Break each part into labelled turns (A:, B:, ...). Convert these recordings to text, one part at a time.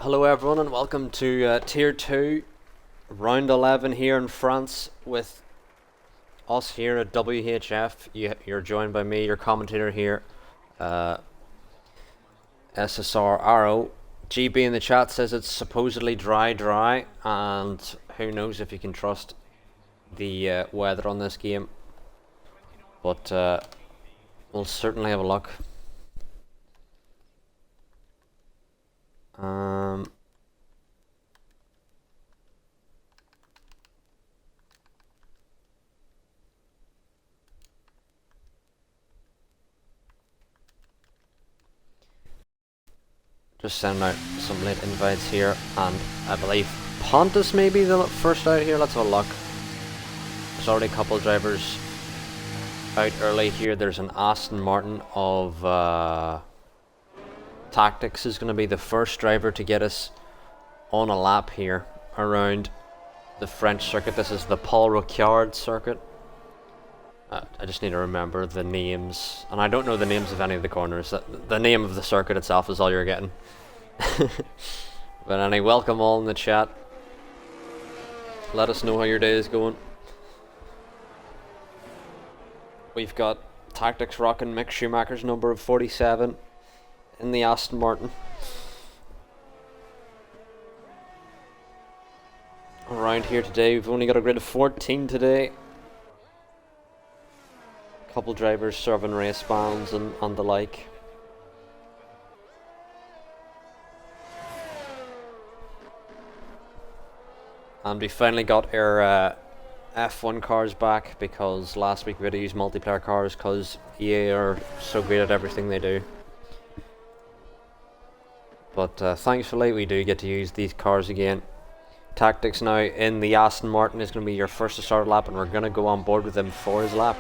A: Hello everyone and welcome to Tier 2, Round 11 here in France with us here at WHF. You're joined by me, your commentator here, SSR Arrow. GB in the chat says it's supposedly dry, and who knows if you can trust the weather on this game. But we'll certainly have a look. Just sending out some late invites here, and I believe Pontus may be the first out here. Let's have a look. There's already a couple of drivers out early here. There's an Aston Martin of Tactics is going to be the first driver to get us on a lap here around the French circuit. This is the Paul Ricard circuit. I just need to remember the names, and I don't know the names of any of the corners. The name of the circuit itself is all you're getting. But anyway, welcome all in the chat. Let us know how your day is going. We've got Tactics rocking Mick Schumacher's number of 47 in the Aston Martin. Around here today, we've only got a grid of 14 today. Couple drivers serving race bans and the like. And we finally got our F1 cars back, because last week we had to use multiplayer cars because EA are so great at everything they do. But thankfully we do get to use these cars again. Tactics now in the Aston Martin is going to be your first to start a lap, and we're going to go on board with him for his lap.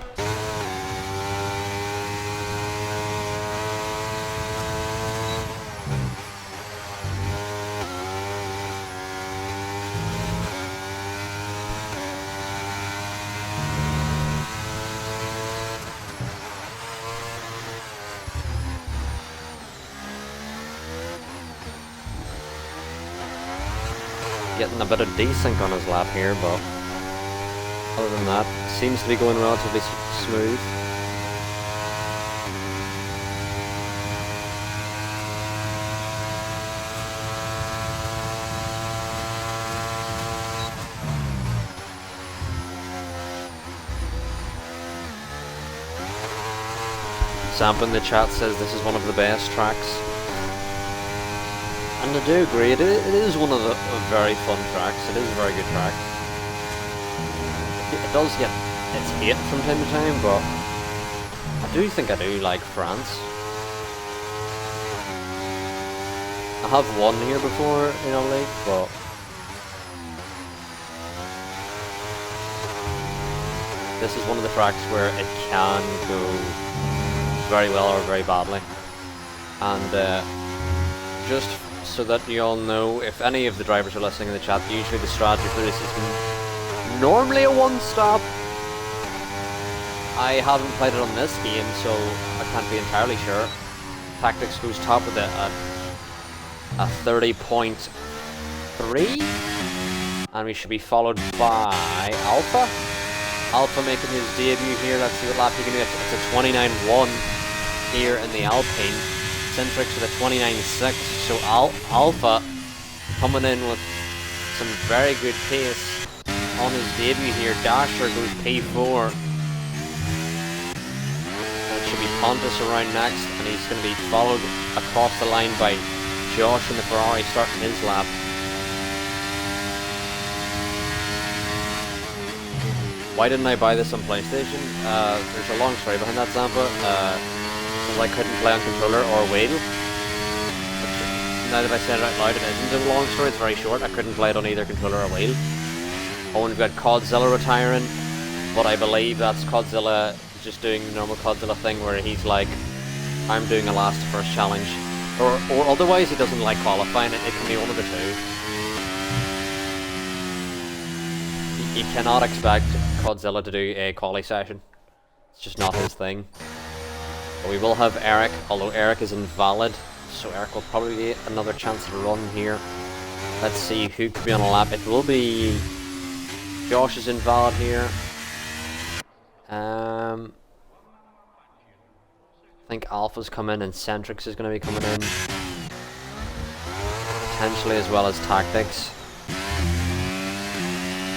A: Getting a bit of desync on his lap here, but other than that, seems to be going relatively smooth. Samp in the chat says this is one of the best tracks. And I do agree, it is one of the very fun tracks. It is a very good track. It does get its hate from time to time, but I do like France. I have won here before in a league, but this is one of the tracks where it can go very well or very badly. And just so that you all know, if any of the drivers are listening in the chat, usually the strategy for this is normally a one-stop. I haven't played it on this game, so I can't be entirely sure. Tactics goes top with it at a 30.3, and we should be followed by Alpha. Alpha making his debut here. Let's see what lap he can do. It's a 29.1 here in the Alpine. Centrix with a 29.6, so Alpha coming in with some very good pace on his debut here. Dasher goes P4. And it should be Pontus around next, and he's going to be followed across the line by Josh in the Ferrari starting his lap. Why didn't I buy this on PlayStation? There's a long story behind that, Zampa. I couldn't play on controller or wheel. Now that I said it out loud, it isn't a long story, it's very short. I couldn't play it on either controller or wheel. Oh, and we've got Codzilla retiring, but I believe that's Codzilla just doing the normal Codzilla thing where he's like, I'm doing a last first challenge. Or otherwise he doesn't like qualifying. It can be one of the two. You cannot expect Codzilla to do a quali session. It's just not his thing. But we will have Eric, although Eric is invalid, so Eric will probably get another chance to run here. Let's see who could be on a lap. It will be Josh is invalid here. I think Alpha's come in and Centrix is going to be coming in. Potentially as well as Tactics.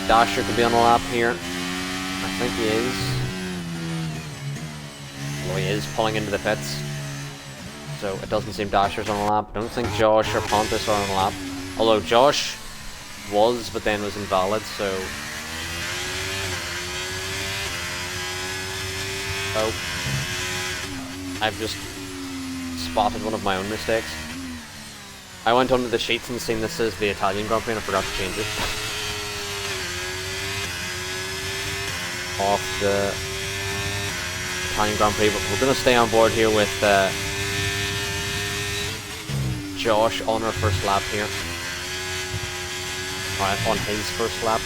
A: Dasher could be on a lap here. I think he is. Well, he is pulling into the pits. So it doesn't seem Dasher's on a lap. I don't think Josh or Pontus are on a lap. Although Josh was, but then was invalid, so... Oh. I've just spotted one of my own mistakes. I went under the sheets and seen this as the Italian Grand Prix and I forgot to change it. Off the Italian Grand Prix, but we're going to stay on board here with Josh on our first lap here. On his first lap.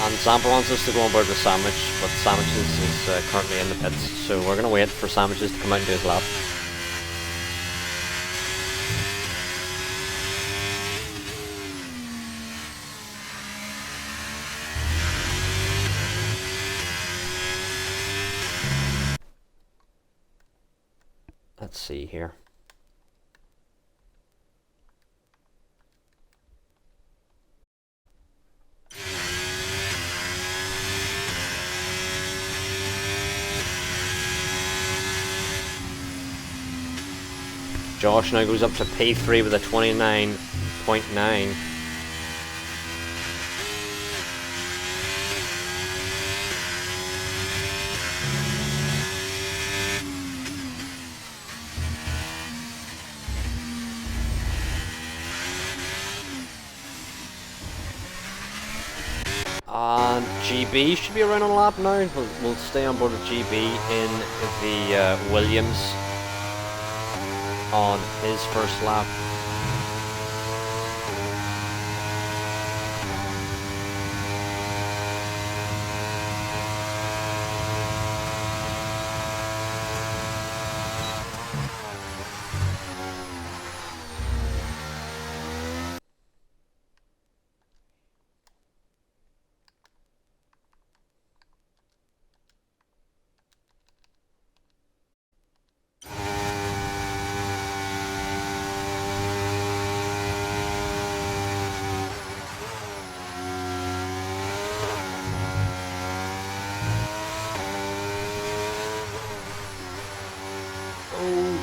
A: And Zampa wants us to go on board with Sandwich, but Sandwiches is currently in the pits, so we're going to wait for Sandwiches to come out and do his lap. Let's see here. Josh now goes up to P3 with a 29.9. And GB should be around on a lap now. We'll stay on board with GB in the Williams on his first lap.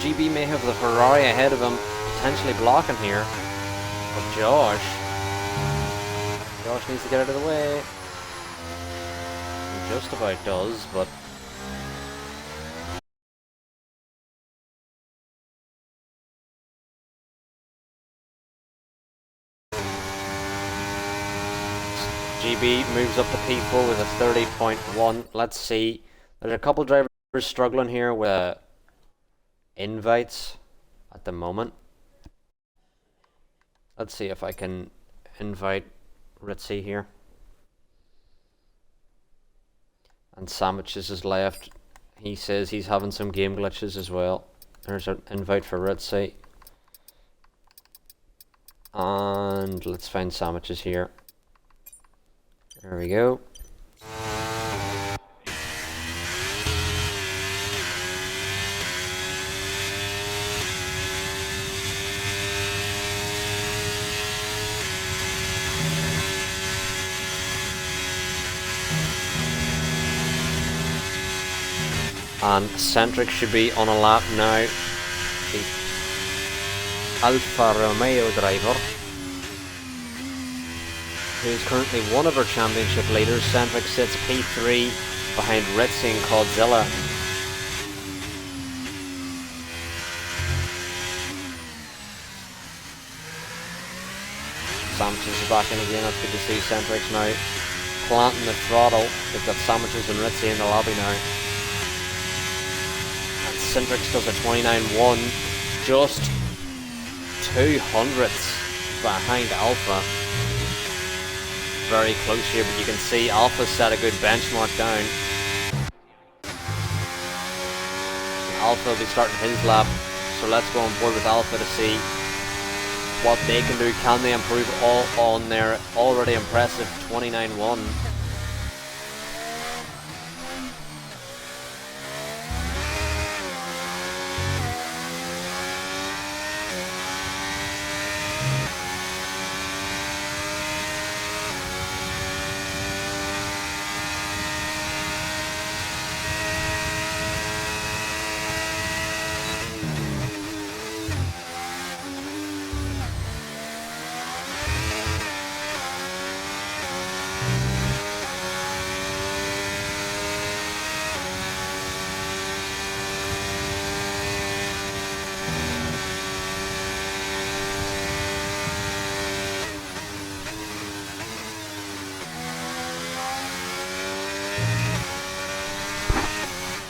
A: GB may have the Ferrari ahead of him, potentially blocking here. But Josh needs to get out of the way. He just about does, but GB moves up to P4 with a 30.1. Let's see. There's a couple drivers struggling here with invites at the moment. Let's see if I can invite Ritzy here. And Sandwiches is left. He says he's having some game glitches as well. There's an invite for Ritzy. And let's find Sandwiches here. There we go. And Centric should be on a lap now. Alfa Romeo driver, who is currently one of our championship leaders. Centric sits P3 behind Ritzy and Godzilla. Sanchez is back in again. That's good to see. Centric's now planting the throttle. They've got Sanchez and Ritzy in the lobby now. And Centric's does a 29.1, just 200ths behind Alpha. Very close here, but you can see Alpha set a good benchmark down. Alpha will be starting his lap, so let's go on board with Alpha to see what they can do. Can they improve all on their already impressive 29.1?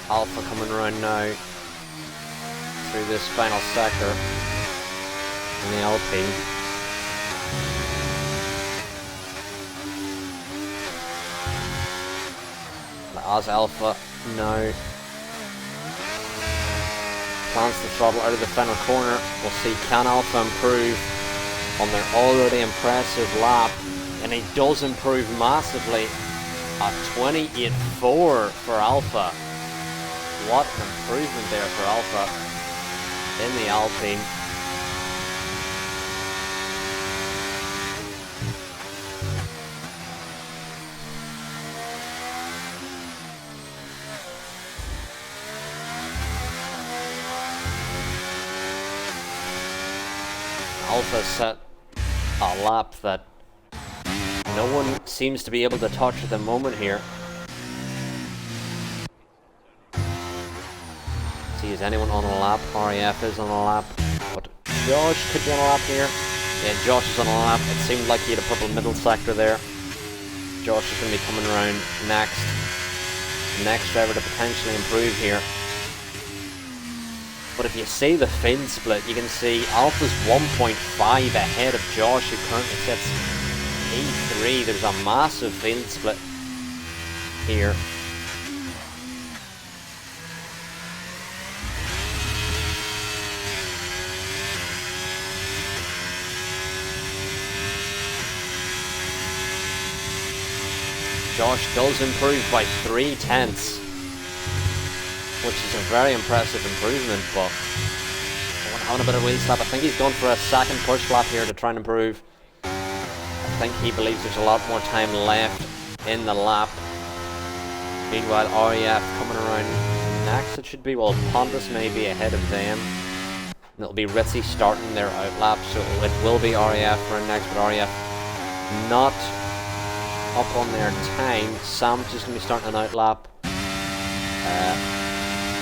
A: Alpha coming around now through this final sector in the Alpine. As Alpha now plants the throttle out of the final corner, we'll see can Alpha improve on their already impressive lap, and he does improve massively at 28.4 for Alpha. What an improvement there for Alpha in the Alpine. Alpha set a lap that no one seems to be able to touch at the moment here. Is anyone on a lap? RAF is on a lap, but Josh could be on a lap here. Yeah, Josh is on a lap. It seemed like he had a purple middle sector there. Josh is going to be coming around next. Next driver to potentially improve here. But if you see the field split, you can see Alpha's 1.5 ahead of Josh, who currently sits E3. There's a massive field split here. Josh does improve by 0.3, which is a very impressive improvement, but having a bit of wheel slap. I think he's going for a second push lap here to try and improve. I think he believes there's a lot more time left in the lap. Meanwhile, RAF coming around next, it should be. Well, Pontus may be ahead of them. And it'll be Ritzy starting their out lap, so it will be RAF around next, but RAF not up on their time. Sam's just going to be starting an out lap.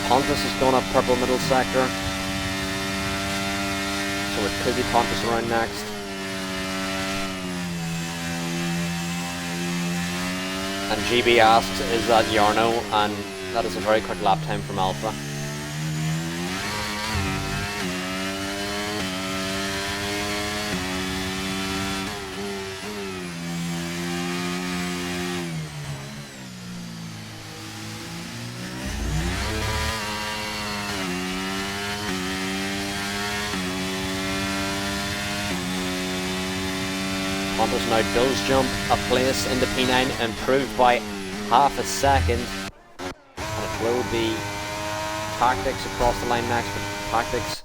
A: Pontus is going up purple middle sector, so it could be Pontus around next. And GB asks, is that Jarno? And that is a very quick lap time from Alpha. Pontus now does jump a place in the P9, improved by half a second. And it will be Tactics across the line next, but Tactics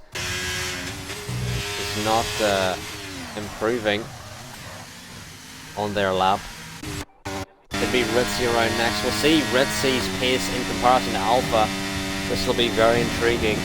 A: is not improving on their lap. Could be Ritzy around next. We'll see Ritzy's pace in comparison to Alpha. This will be very intriguing.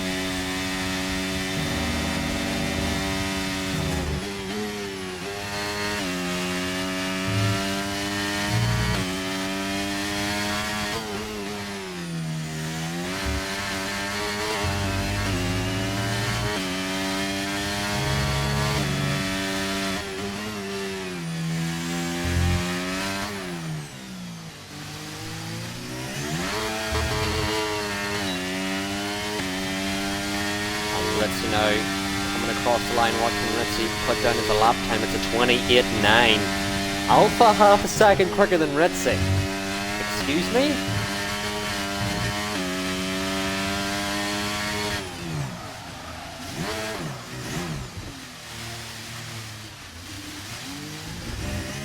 A: Ritzy now coming across the line. What can Ritzy put down as a lap time? It's a 28.9. Alpha half a second quicker than Ritzy. Excuse me?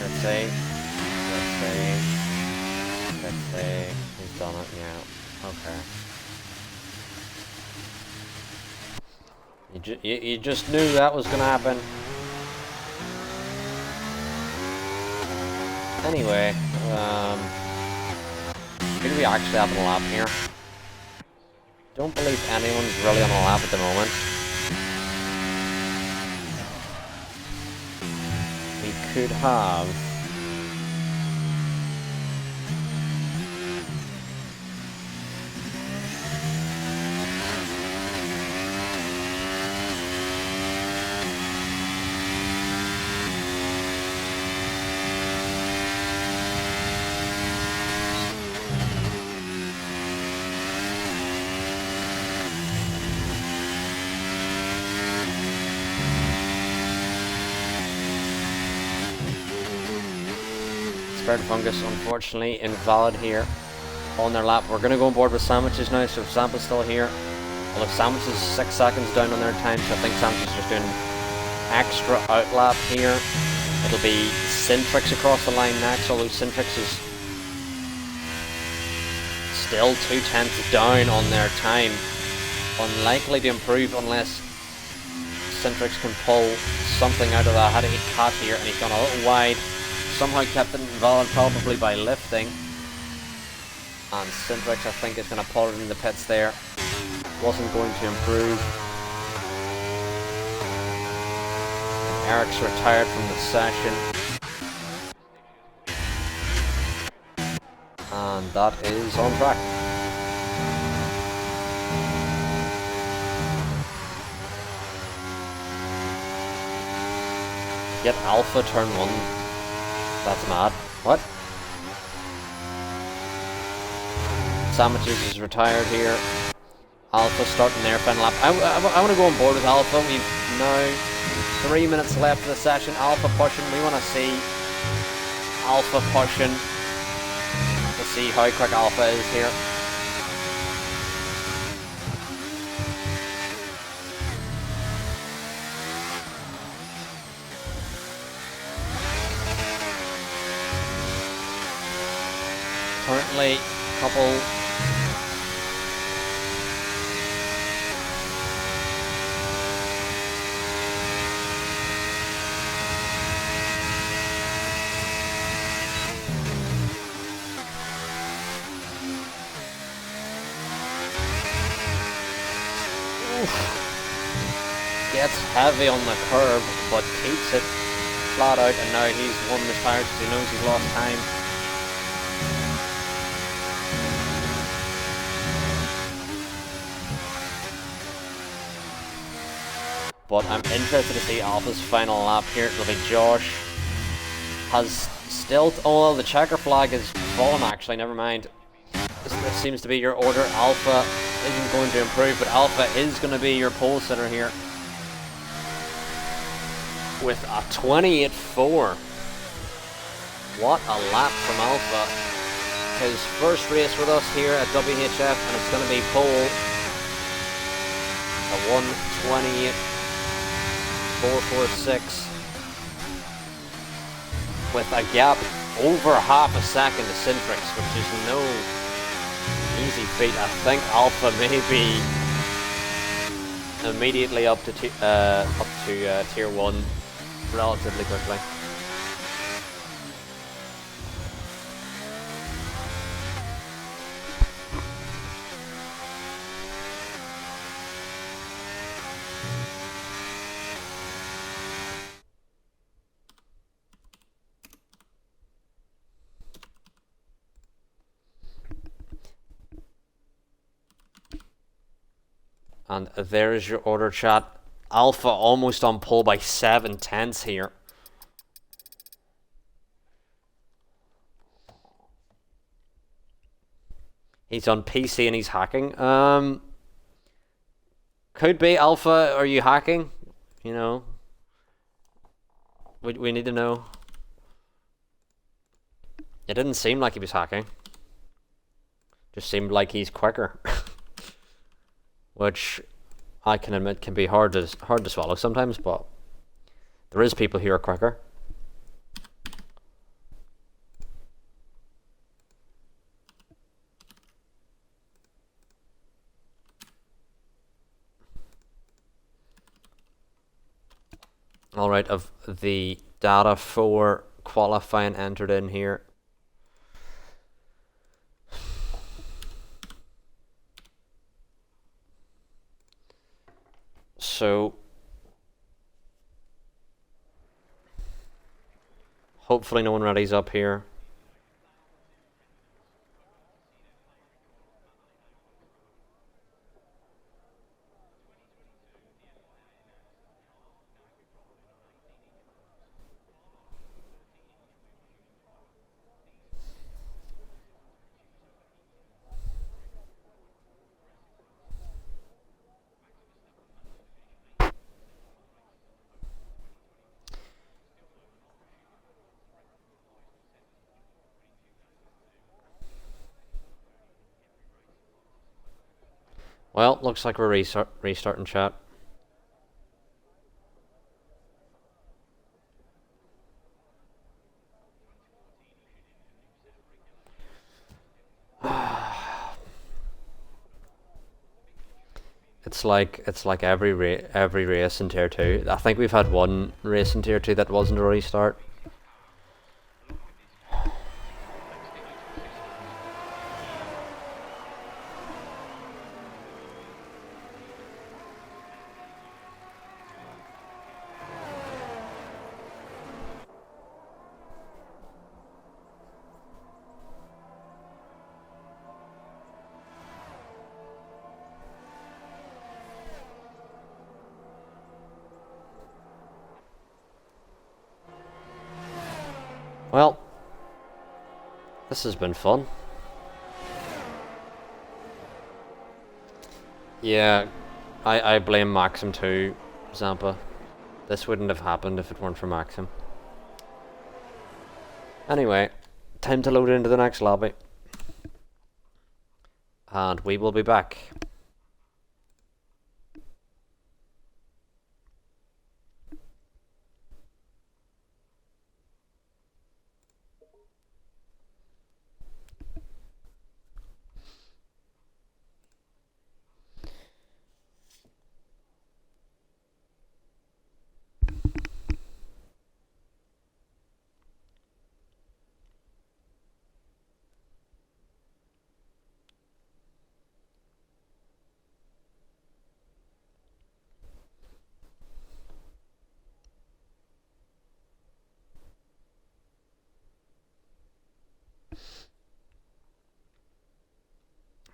A: Let's see. He's done it, yeah. Okay. You just knew that was gonna happen. Anyway, could we actually have a lap here? Don't believe anyone's really on a lap at the moment. We could have... Spread fungus, unfortunately, invalid here on their lap. We're going to go on board with Sandwiches now, so if Sampa's still here. Well, if Sandwiches is 6 seconds down on their time, so I think Sandwiches is just doing extra outlap here. It'll be Syntrix across the line next, although Syntrix is still 2/10 down on their time. Unlikely to improve unless Syntrix can pull something out of that. Had to hit Cat here, and he's gone a little wide. Somehow kept it invalid, probably by lifting. And Syntrix, I think, is going to pull it in the pits there. Wasn't going to improve. And Eric's retired from the session. And that is on track. Yet Alpha turn 1. That's mad. What? Sandwiches is retired here. Alpha starting their final lap. I want to go on board with Alpha. We've now 3 minutes left of the session. Alpha pushing. We want to see Alpha pushing. Let's see how quick Alpha is here. Currently, couple gets heavy on the curb, but keeps it flat out, and now he's warming his tires because he knows he's lost time. But I'm interested to see Alpha's final lap here. It'll be Josh. Has still... Oh, well, the checker flag is fallen, actually. Never mind. This seems to be your order. Alpha isn't going to improve, but Alpha is going to be your pole sitter here. With a 28.4. What a lap from Alpha. His first race with us here at WHF, and it's going to be pole. A 1:28.446. With a gap over half a second to Syntrix, which is no easy feat. I think Alpha may be immediately up to tier 1 relatively quickly. And there's your order, chat. Alpha almost on pole by 7/10 here. He's on PC and he's hacking. Could be Alpha. Are you hacking? You know, we need to know. It didn't seem like he was hacking. Just seemed like he's quicker, which I can admit can be hard to swallow sometimes. But there is people who are quicker. All right, of the data for qualifying entered in here. So hopefully no one ready's up here. Well, looks like we're restarting chat. It's like every race in tier 2. I think we've had one race in tier 2 that wasn't a restart. Well, this has been fun. Yeah, I blame Maxim too, Zampa. This wouldn't have happened if it weren't for Maxim. Anyway, time to load into the next lobby. And we will be back.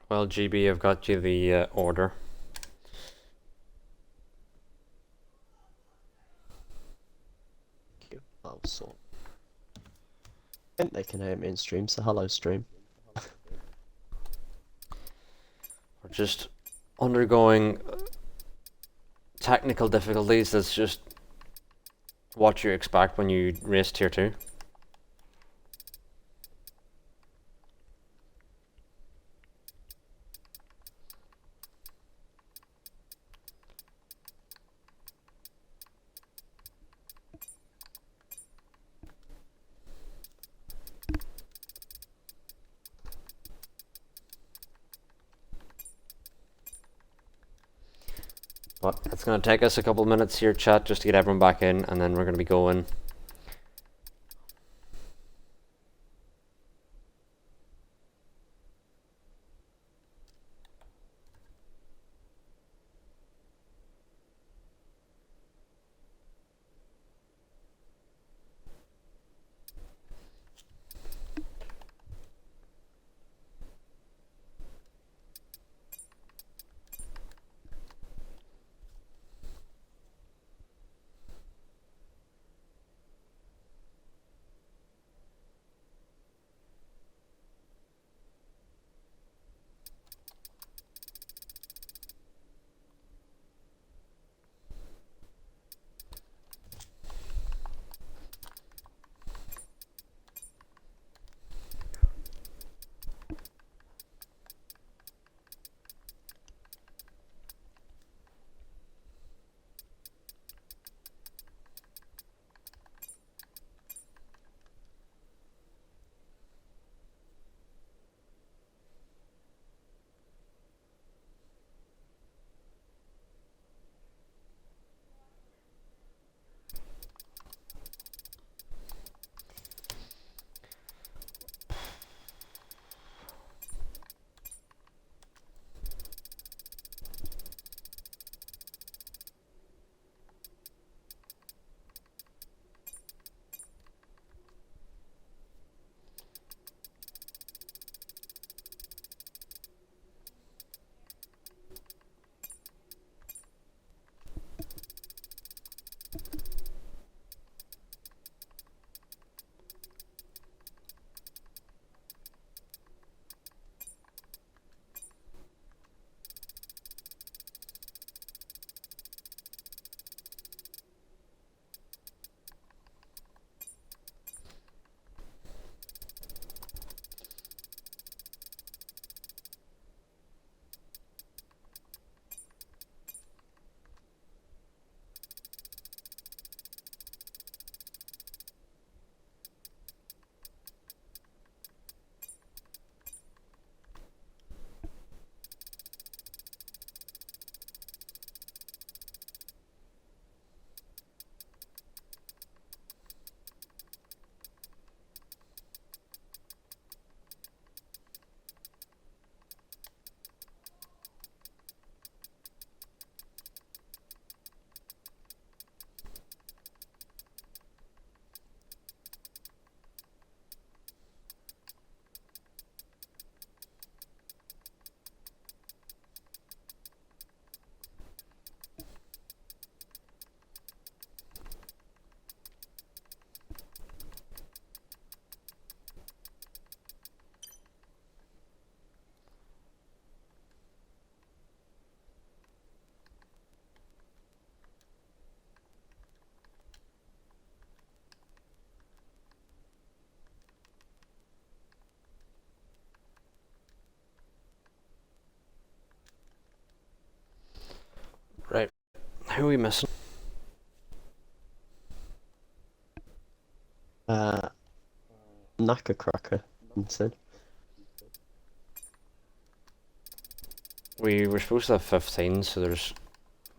A: Well, GB, I've got you the order.
B: Thank you. Oh, so. I think they can hear me in stream, so hello stream.
A: We're just undergoing technical difficulties. That's just what you expect when you race tier 2. But it's going to take us a couple of minutes here, chat, just to get everyone back in, and then we're going to be going. Who are we missing?
B: Knacker Cracker instead.
A: We were supposed to have 15, so there's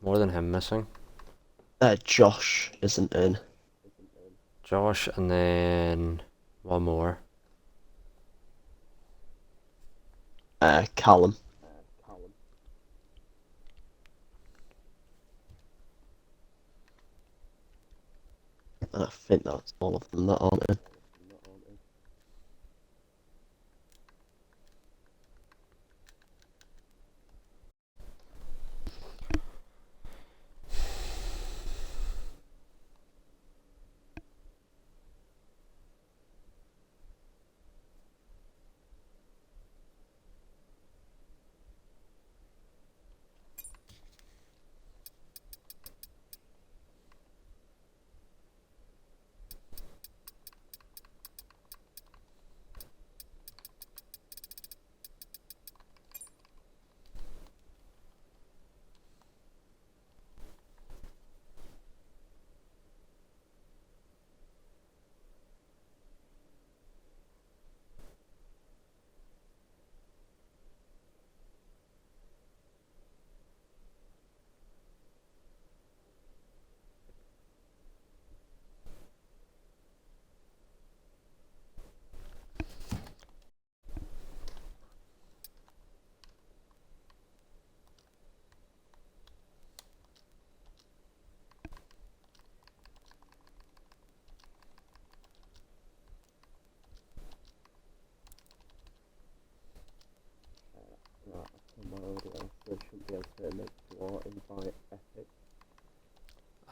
A: more than him missing.
B: Josh isn't in.
A: Josh, and then one more.
B: Callum. And I think that's all of them that aren't in.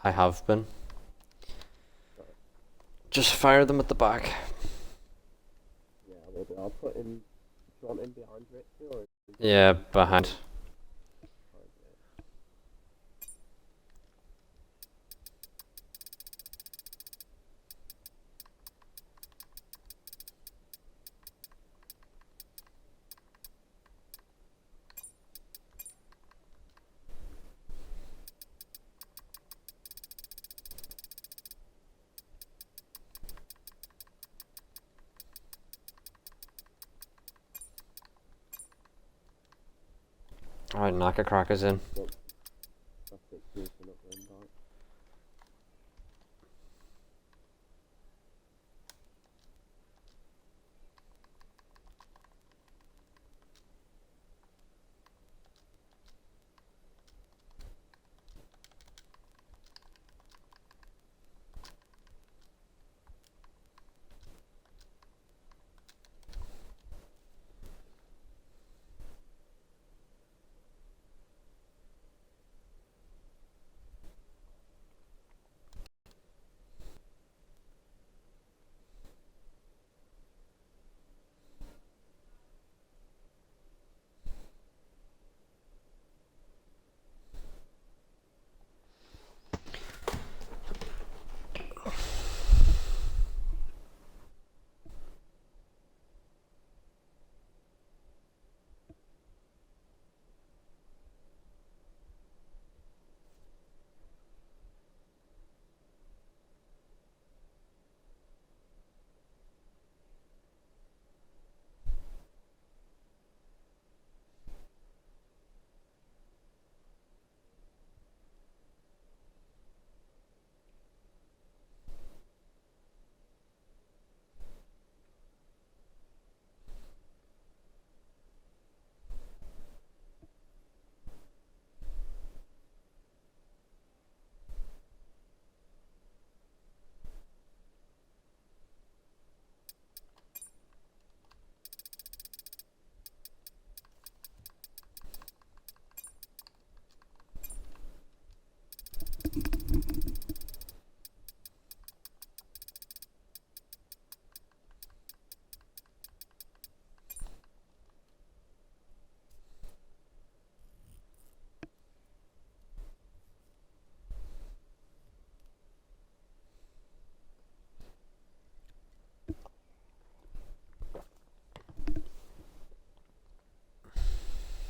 A: I have been. Just fire them at the back.
B: Yeah, will do. I'll put in. Do you want him behind Richie or?
A: Yeah, behind. Alright, Naka Cracker's in.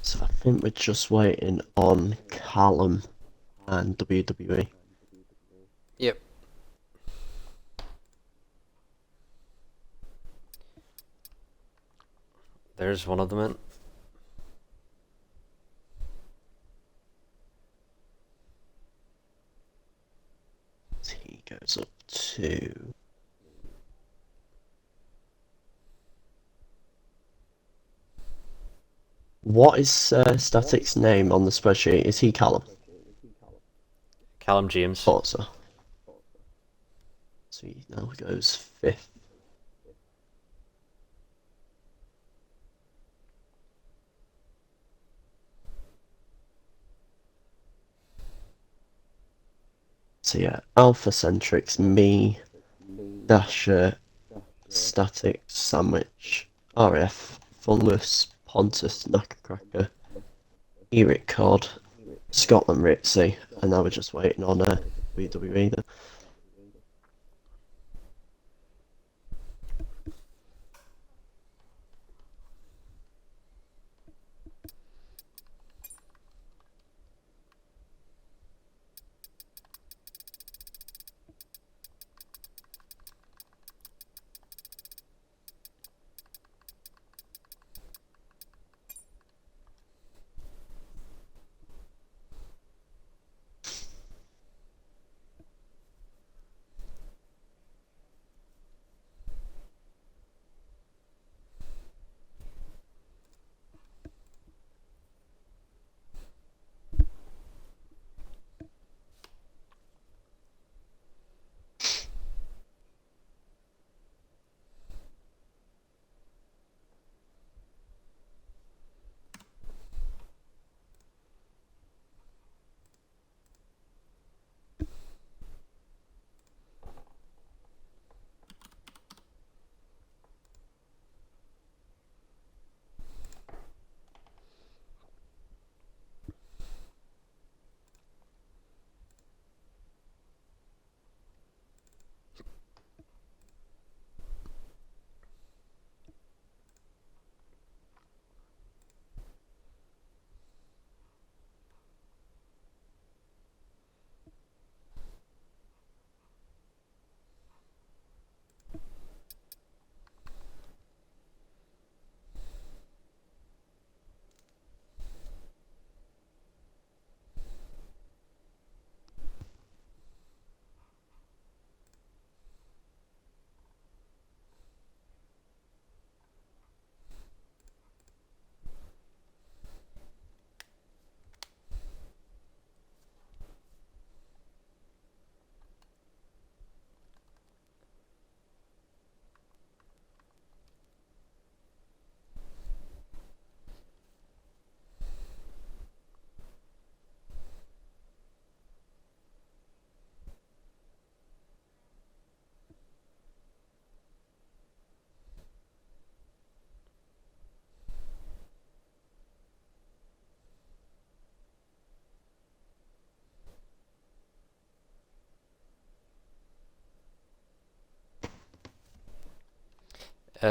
B: So I think we're just waiting on Callum and WWE.
A: Yep. There's one of them in.
B: He goes up to... What is Static's name on the spreadsheet? Is he Callum?
A: Callum James.
B: Thought so. So he now goes 5th. So yeah, Alpha Centrix, me, Dasher, Static, Sandwich, RF, Fulmus, Pontus, Knucklecracker, Eric Cod, Scotland Ritzy, and now we're just waiting on WWE then.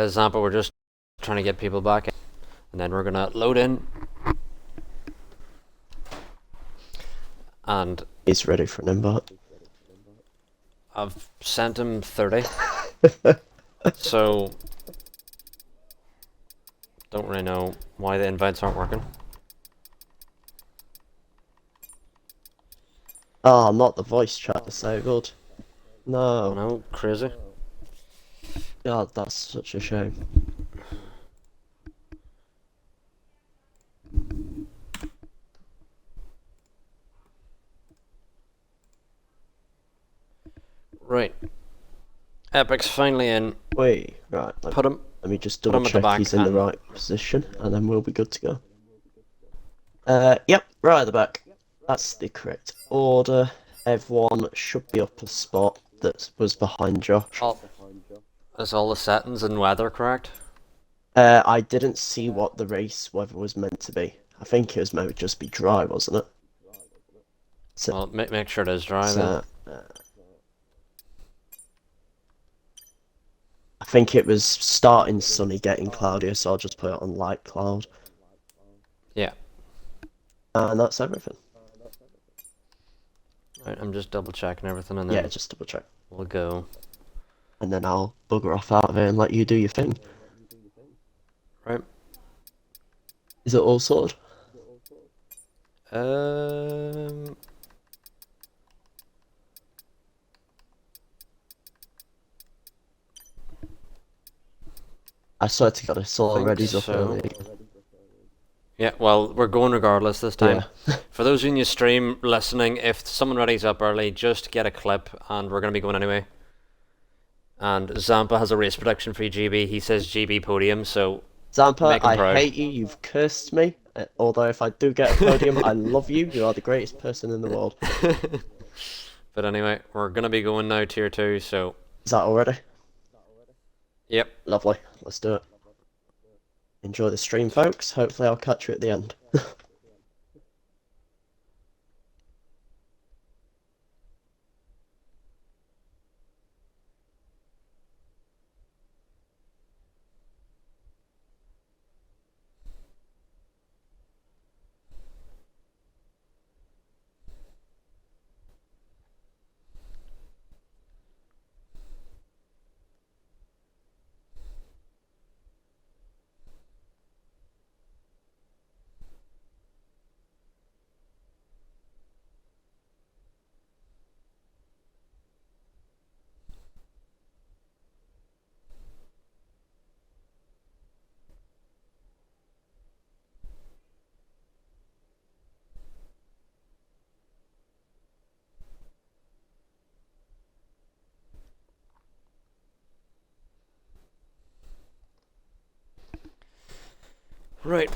A: Zampa, we're just trying to get people back in, and then we're gonna load in. And
B: He's ready for an invite.
A: I've sent him 30. So don't really know why the invites aren't working.
B: Oh, not the voice chat disabled.
A: I
B: No.
A: know, crazy.
B: God, that's such a shame.
A: Right. Epic's finally in.
B: Wait, right.
A: Put him.
B: Let me just
A: Put him
B: double
A: at the
B: check
A: back
B: he's in the
A: and-
B: right position, and then we'll be good to go. Yep, right at the back. That's the correct order. Everyone should be up a spot that was behind Josh.
A: Is all the settings and weather correct?
B: I didn't see what the race weather was meant to be. I think it was meant to just be dry, wasn't it? So,
A: Well, make sure it is dry then.
B: I think it was starting sunny, getting cloudier, so I'll just put it on light cloud.
A: Yeah.
B: And that's everything.
A: Right, I'm just double checking everything and then
B: Yeah, just double check.
A: we'll go.
B: And then I'll bugger off out of here and let you do your thing.
A: Right.
B: Is it all sorted?
A: Um,
B: I swear to God, I saw
A: think
B: Reddy's up
A: so.
B: early.
A: Yeah, well, we're going regardless this time.
B: Yeah.
A: For those in your stream listening, if someone ready's up early, just get a clip and we're going to be going anyway. And Zampa has a race prediction for you, GB. He says GB podium, so
B: Zampa,
A: make him
B: I
A: proud.
B: hate you. You've cursed me. Although if I do get a podium, I love you. You are the greatest person in the world.
A: But anyway, we're going to be going now tier 2, so...
B: Is that already?
A: Yep.
B: Lovely. Let's do it. Enjoy the stream, folks. Hopefully I'll catch you at the end.
A: Right.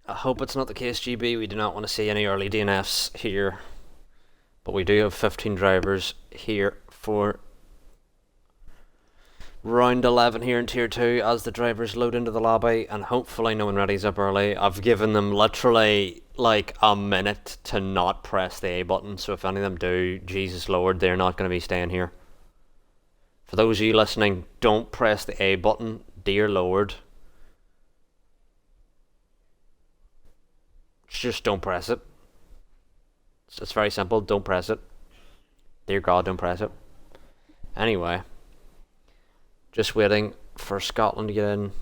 A: I hope it's not the case, GB. We do not want to see any early DNFs here. But we do have 15 drivers here for round 11 here in tier 2 as the drivers load into the lobby, and hopefully no one ready's up early. I've given them literally like a minute to not press the A button, so if any of them do, Jesus Lord, they're not going to be staying here. For those of you listening, don't press the A button, dear Lord. Just don't press it. It's very simple, don't press it. Dear God, don't press it. Anyway, just waiting for Scotland to get in.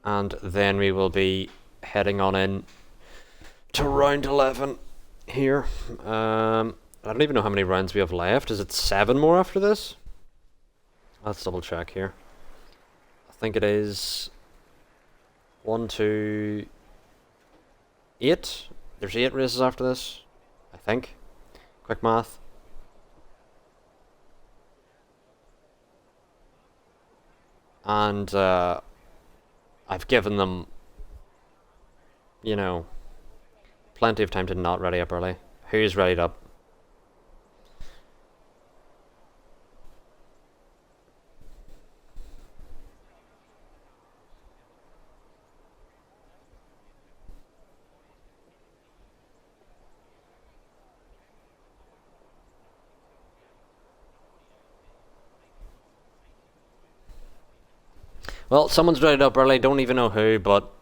A: And then we will be heading on in to round 11 here. I don't even know how many rounds we have left. Is it 7 more after this? Let's double check here. I think it is 1, 2, 8. There's 8 races after this, I think. Quick math. And I've given them, you know, plenty of time to not ready up early. Who's readied up? Well, someone's readied up early, don't even know who, but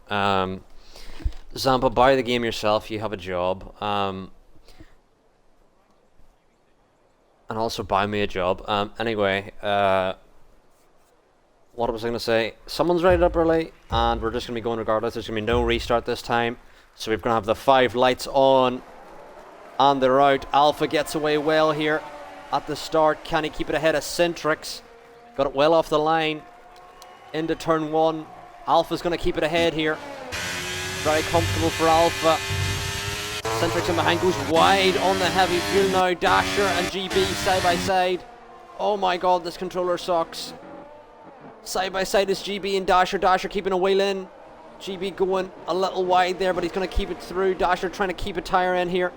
A: Zampa, buy the game yourself, you have a job. And also buy me a job. Anyway, what was I going to say? Someone's readied up early, and we're just going to be going regardless. There's going to be no restart this time. So we're going to have the 5 lights on, and they're out. Alpha gets away well here at the start. Can he keep it ahead of Centrix? Got it well off the line. Into turn 1. Alpha's going to keep it ahead here. Very comfortable for Alpha. Centrix in behind goes wide on the heavy fuel now. Dasher and GB side by side. Oh my god, this controller sucks. Side by side is GB and Dasher. Dasher keeping a wheel in. GB going a little wide there, but he's going to keep it through. Dasher trying to keep a tire in here.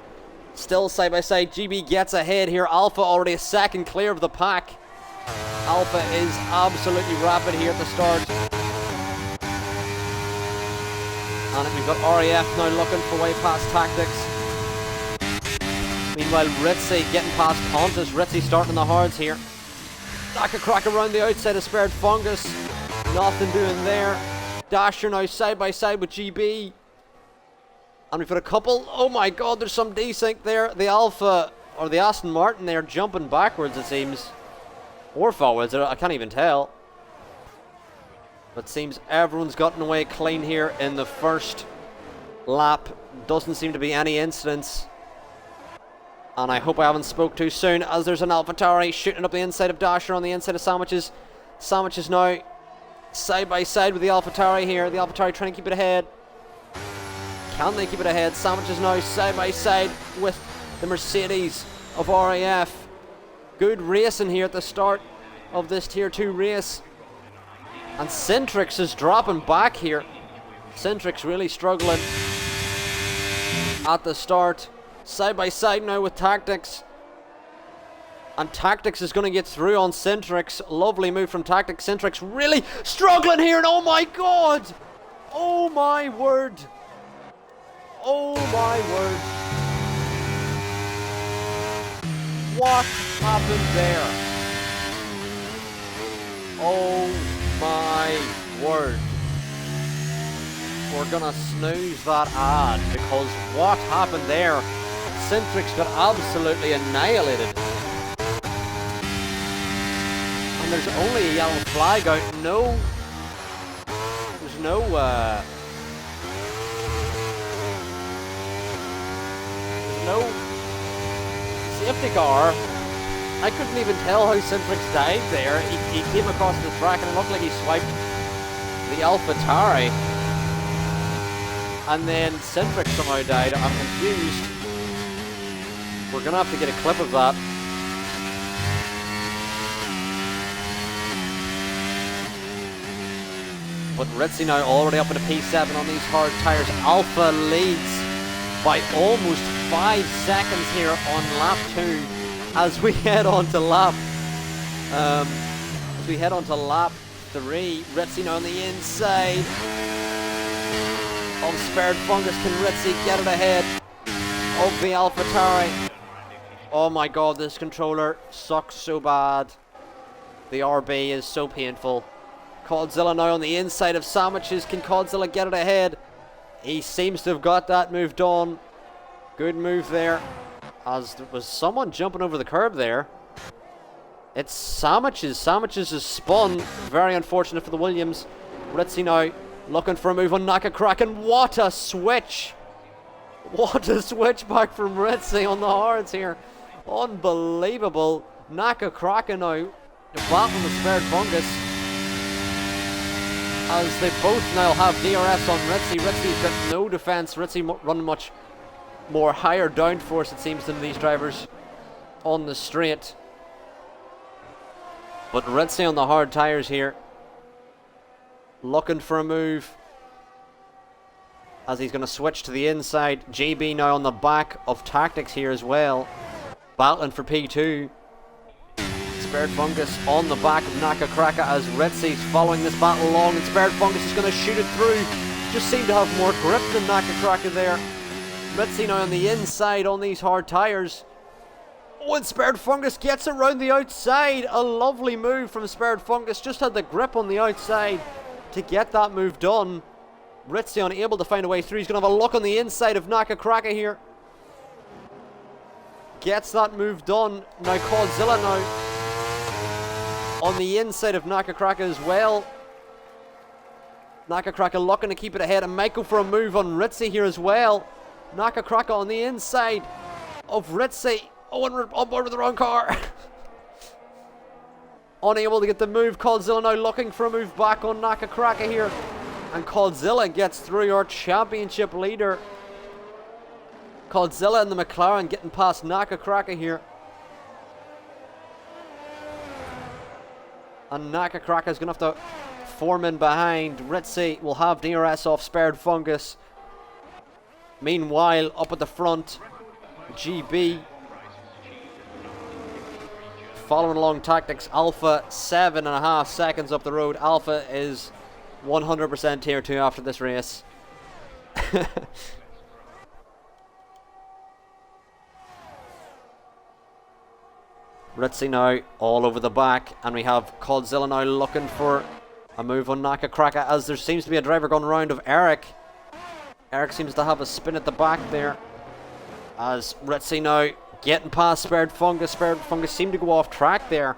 A: Still side by side. GB gets ahead here. Alpha already a second clear of the pack. Alpha is absolutely rapid here at the start. And then we've got RAF now looking for way past Tactics. Meanwhile, Ritzy getting past Pontus. Ritzy starting the hards here. Naka Crack around the outside of Spared Fungus. Nothing doing there. Dasher now side by side with GB. And we've got a couple. Oh my god, there's some desync there. The Alpha, or the Aston Martin there, jumping backwards it seems. Or forwards, I can't even tell. But it seems everyone's gotten away clean here in the first lap. Doesn't seem to be any incidents. And I hope I haven't spoke too soon, as there's an AlphaTauri shooting up the inside of Dasher on the inside of Sandwiches. Sandwiches now side by side with the AlphaTauri here. The AlphaTauri trying to keep it ahead. Can they keep it ahead? Sandwiches now side by side with the Mercedes of RAF. Good racing here at the start of this Tier 2 race. And Centrix is dropping back here. Centrix really struggling at the start. Side by side now with Tactics. And Tactics is going to get through on Centrix. Lovely move from Tactics. Centrix really struggling here. And oh my god! Oh my word! Oh my word! What happened there? Oh my word. We're gonna snooze that ad, because what happened there? Centrix got absolutely annihilated. And there's only a yellow flag out. There's no safety car. I couldn't even tell how Centrix died there. He came across the track and it looked like he swiped the AlphaTauri. And then Centrix somehow died. I'm confused. We're going to have to get a clip of that. But Ritzy now already up in a P7 on these hard tyres. Alpha leads by almost 5 seconds here on lap 2 as we head on to lap 3. Ritzy now on the inside of Spared Fungus. Can Ritzy get it ahead of the AlphaTauri? Oh my god, this controller sucks so bad. The RB is so painful. Codzilla now on the inside of Sandwiches. Can Codzilla get it ahead? He seems to have got that move done. Good move there. As there was someone jumping over the curb there. It's Sandwiches. Sandwiches is spun. Very unfortunate for the Williams. Ritzy now looking for a move on Naka Crack. And what a switch. What a switch back from Ritzy on the hards here. Unbelievable. Naka Crack now battling the Spared Fungus. As they both now have DRS on Ritzy. Ritzy's got no defense. Ritzy running much more higher downforce, it seems, than these drivers on the straight. But Ritzy on the hard tyres here, looking for a move as he's going to switch to the inside. JB now on the back of Tactics here as well, battling for P2. Spared Fungus on the back of Naka Cracker as Ritzy's following this battle along, and Spared Fungus is going to shoot it through. Just seemed to have more grip than Naka Cracker there. Ritzy now on the inside on these hard tyres. Oh, and Spared Fungus gets around the outside. A lovely move from Spared Fungus. Just had the grip on the outside to get that move done. Ritzy unable to find a way through. He's going to have a look on the inside of Naka Cracker here. Gets that move done. Now Codzilla now on the inside of Naka Cracker as well. Naka Cracker looking to keep it ahead, and might go for a move on Ritzy here as well. Naka Cracker on the inside of Ritzy. Oh, and we're on board with the wrong car. Unable to get the move. Codzilla now looking for a move back on Naka Cracker here. And Codzilla gets through, our championship leader. Codzilla and the McLaren getting past Naka Cracker here. And Naka Cracker is going to have to form in behind. Ritzy will have DRS off Spared Fungus. Meanwhile, up at the front, GB following along Tactics. Alpha 7.5 seconds up the road. Alpha is 100% tier 2 after this race. Ritzy now all over the back, and we have Codzilla now looking for a move on Naka Kraka, as there seems to be a driver going round of Eric. Eric seems to have a spin at the back there, as Ritzy now getting past Spared Fungus. Spared Fungus seemed to go off track there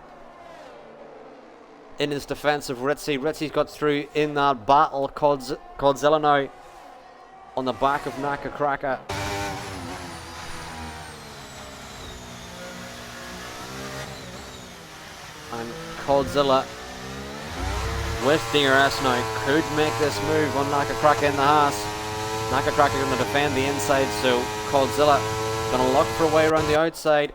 A: in his defense of Ritzy. Ritzy's got through in that battle. Codzilla now on the back of Naka Kraka. And Codzilla with DRS now could make this move on Naka Kraka in the Haas. Naka Kraka going to defend the inside, so Codzilla going to look for a way around the outside.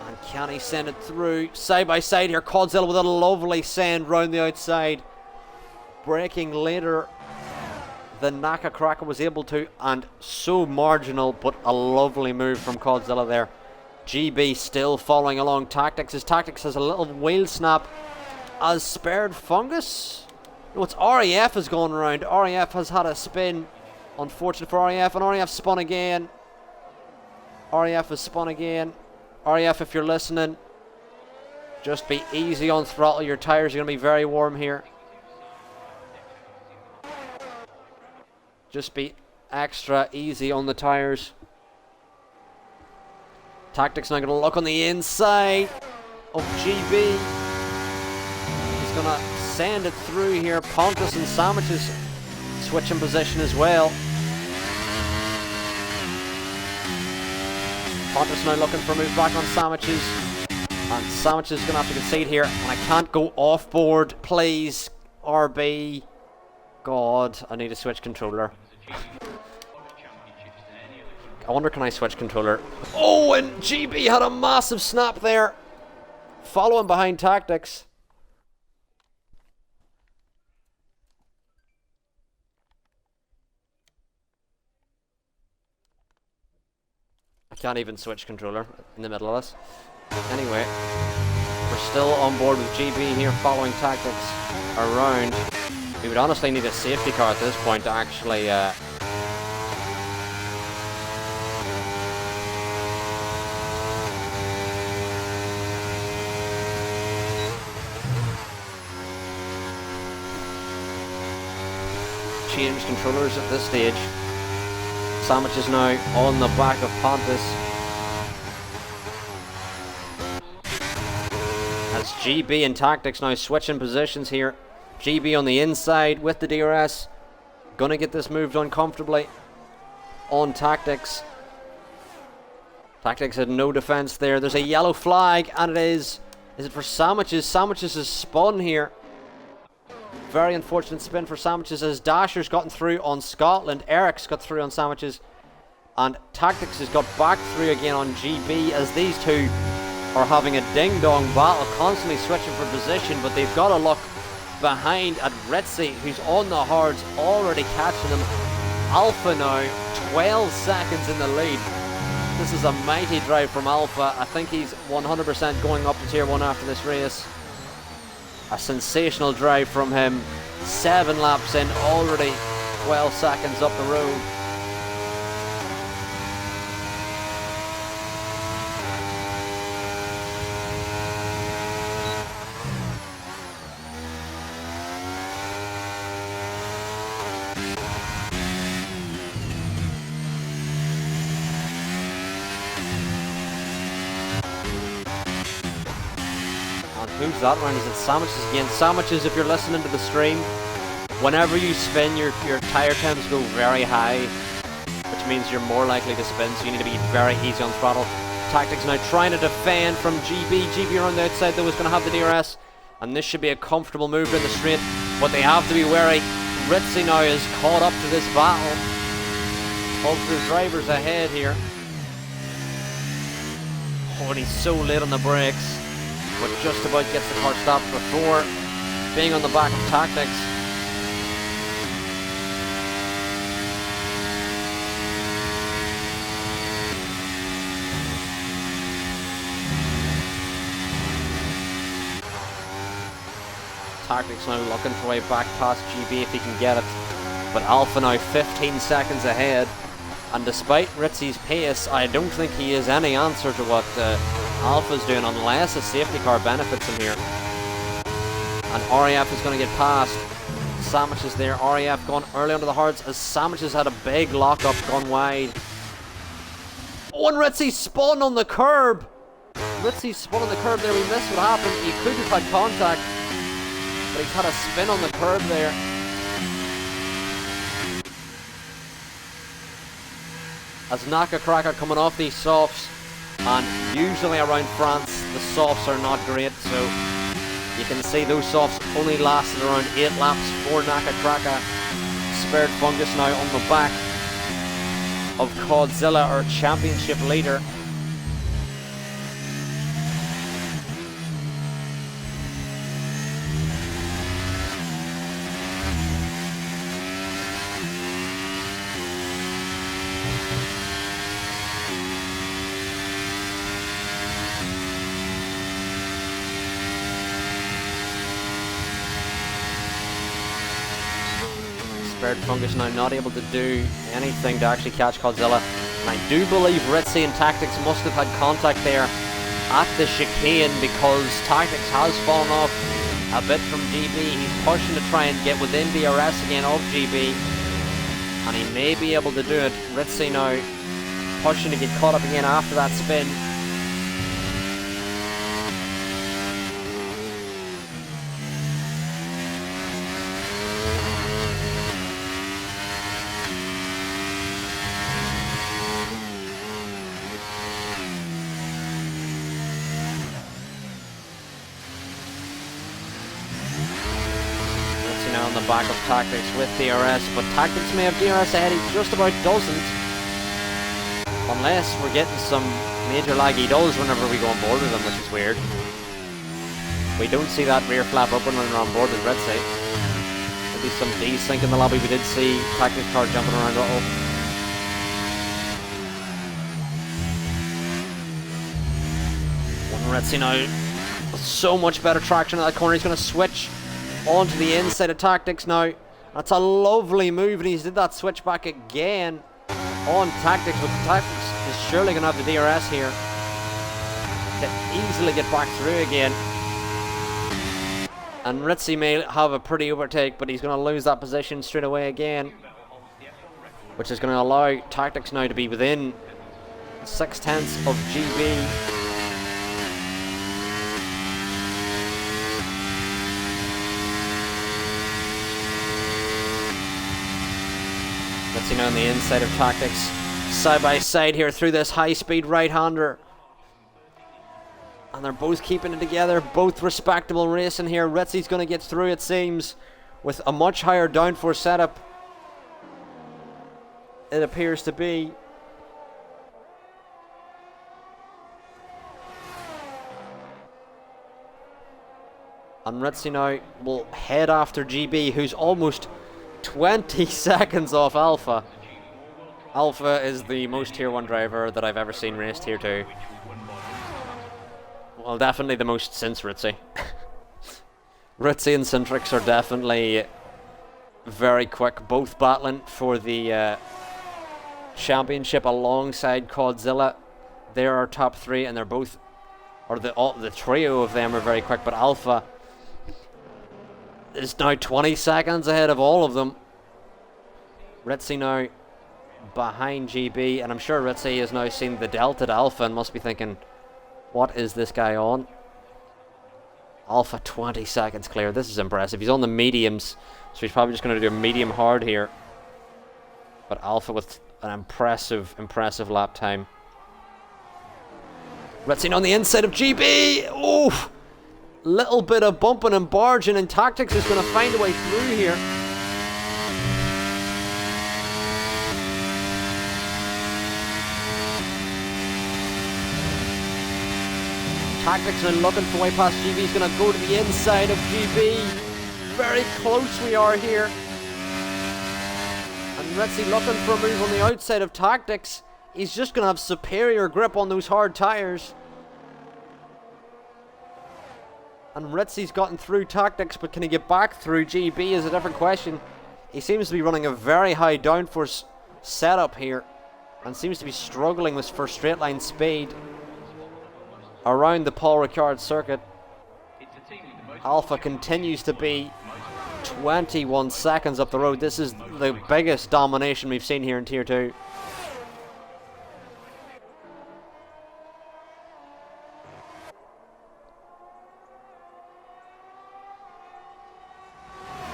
A: And can he send it through? Side by side here, Codzilla with a lovely send round the outside. Braking later than Naka Kraka was able to, and so marginal, but a lovely move from Codzilla there. GB still following along Tactics. His Tactics has a little wheel snap as Spared Fungus. No, it's REF is going around. REF has had a spin. Unfortunate for REF, and REF spun again. REF has spun again. REF, if you're listening, just be easy on throttle. Your tires are going to be very warm here. Just be extra easy on the tires. Tactics now going to look on the inside of GB. He's going to send it through here. Pontus and Sandwiches switching position as well. Pontus now looking for a move back on Sandwiches. And Sandwiches is going to have to concede here. And I can't go off board, please. RB. God, I need to switch controller. I wonder, can I switch controller? Oh, and GB had a massive snap there. Following behind Tactics. I can't even switch controller in the middle of this. Anyway, we're still on board with GB here, following Tactics around. We would honestly need a safety car at this point to actually change controllers at this stage. Sandwiches now on the back of Pontus. As GB and Tactics now switching positions here. GB on the inside with the DRS. Gonna get this move done comfortably on Tactics. Tactics had no defense there. There's a yellow flag, and it is it for Sandwiches? Sandwiches is spun here. Very unfortunate spin for Sandwiches as Dasher's gotten through on Scotland. Eric's got through on Sandwiches. And Tactics has got back through again on GB, as these two are having a ding-dong battle, constantly switching for position, but they've got to look behind at Ritzy, who's on the hards, already catching them. Alpha now, 12 seconds in the lead. This is a mighty drive from Alpha. I think he's 100% going up to Tier 1 after this race. A sensational drive from him. 7 laps in, already 12 seconds up the road. Who's that round? Is it Sandwiches again? Sandwiches, if you're listening to the stream, whenever you spin, your tire temps go very high, which means you're more likely to spin, so you need to be very easy on throttle. Tactics now trying to defend from GB. GB around the outside though is going to have the DRS, and this should be a comfortable move in the straight, but they have to be wary. Ritzy now is caught up to this battle of the drivers ahead here. Oh, and he's so late on the brakes, but just about gets the car stopped before being on the back of Tactics. Tactics now looking for a way back past GB if he can get it. But Alpha now 15 seconds ahead. And despite Ritzy's pace, I don't think he is any answer to what Alpha's doing unless a safety car benefits him here. And RAF is going to get past. Sandwich is there. RAF gone early under the hards as Sandwich has had a big lock-up gone wide. Oh, and Ritzy spun on the curb. Ritzy spun on the curb there. We missed what happened. He could have had contact, but he's had a spin on the curb there. As Naka Cracker coming off these softs, and usually around France the softs are not great, so you can see those softs only lasted around 8 laps for Naka Cracker. Spared Fungus now on the back of Codzilla, our championship leader. Spared Fungus now not able to do anything to actually catch Codzilla. And I do believe Ritzy and Tactics must have had contact there at the chicane, because Tactics has fallen off a bit from GB. He's pushing to try and get within DRS again of GB, and he may be able to do it. Ritzy now pushing to get caught up again after that spin. Now on the back of Tactics with DRS, but Tactics may have DRS ahead. He just about doesn't, unless we're getting some major lag. He does whenever we go on board with him, which is weird. We don't see that rear flap open when we're on board with Ritzy. Maybe some desync in the lobby. We did see Tactics car jumping around. Ritzy now with so much better traction at that corner. He's going to switch onto the inside of Tactics now. That's a lovely move, and he's did that switch back again on Tactics, but Tactics is surely going to have the DRS here to easily get back through again. And Ritzy may have a pretty overtake, but he's going to lose that position straight away again, which is going to allow Tactics now to be within 6/10 of GB. Ritzy now on the inside of Tactics, side by side here through this high-speed right-hander, and they're both keeping it together, both respectable racing here. Ritzy's going to get through, it seems, with a much higher downforce setup, it appears to be. And Ritzy now will head after GB, who's almost 20 seconds off Alpha. Alpha is the most Tier 1 driver that I've ever seen race Tier 2. Well, definitely the most since Ritzy. Ritzy and Centrix are definitely very quick, both battling for the championship alongside Codzilla. They're our top three, and they're both, or the trio of them are very quick, but Alpha is now 20 seconds ahead of all of them. Ritzy now behind GB, and I'm sure Ritzy has now seen the delta to Alpha and must be thinking, what is this guy on? Alpha 20 seconds clear. This is impressive. He's on the mediums, so he's probably just going to do a medium hard here. But Alpha with an impressive lap time. Ritzy on the inside of GB. Oof! Little bit of bumping and barging, and Tactics is going to find a way through here. Tactics are looking for way past GB. He's going to go to the inside of GB. Very close we are here. And Ritzy looking for a move on the outside of Tactics. He's just going to have superior grip on those hard tyres. And Ritzy's gotten through Tactics, but can he get back through GB is a different question. He seems to be running a very high downforce setup here, and seems to be struggling with for straight line speed around the Paul Ricard circuit. Alpha continues to be 21 seconds up the road. This is the biggest domination we've seen here in Tier 2.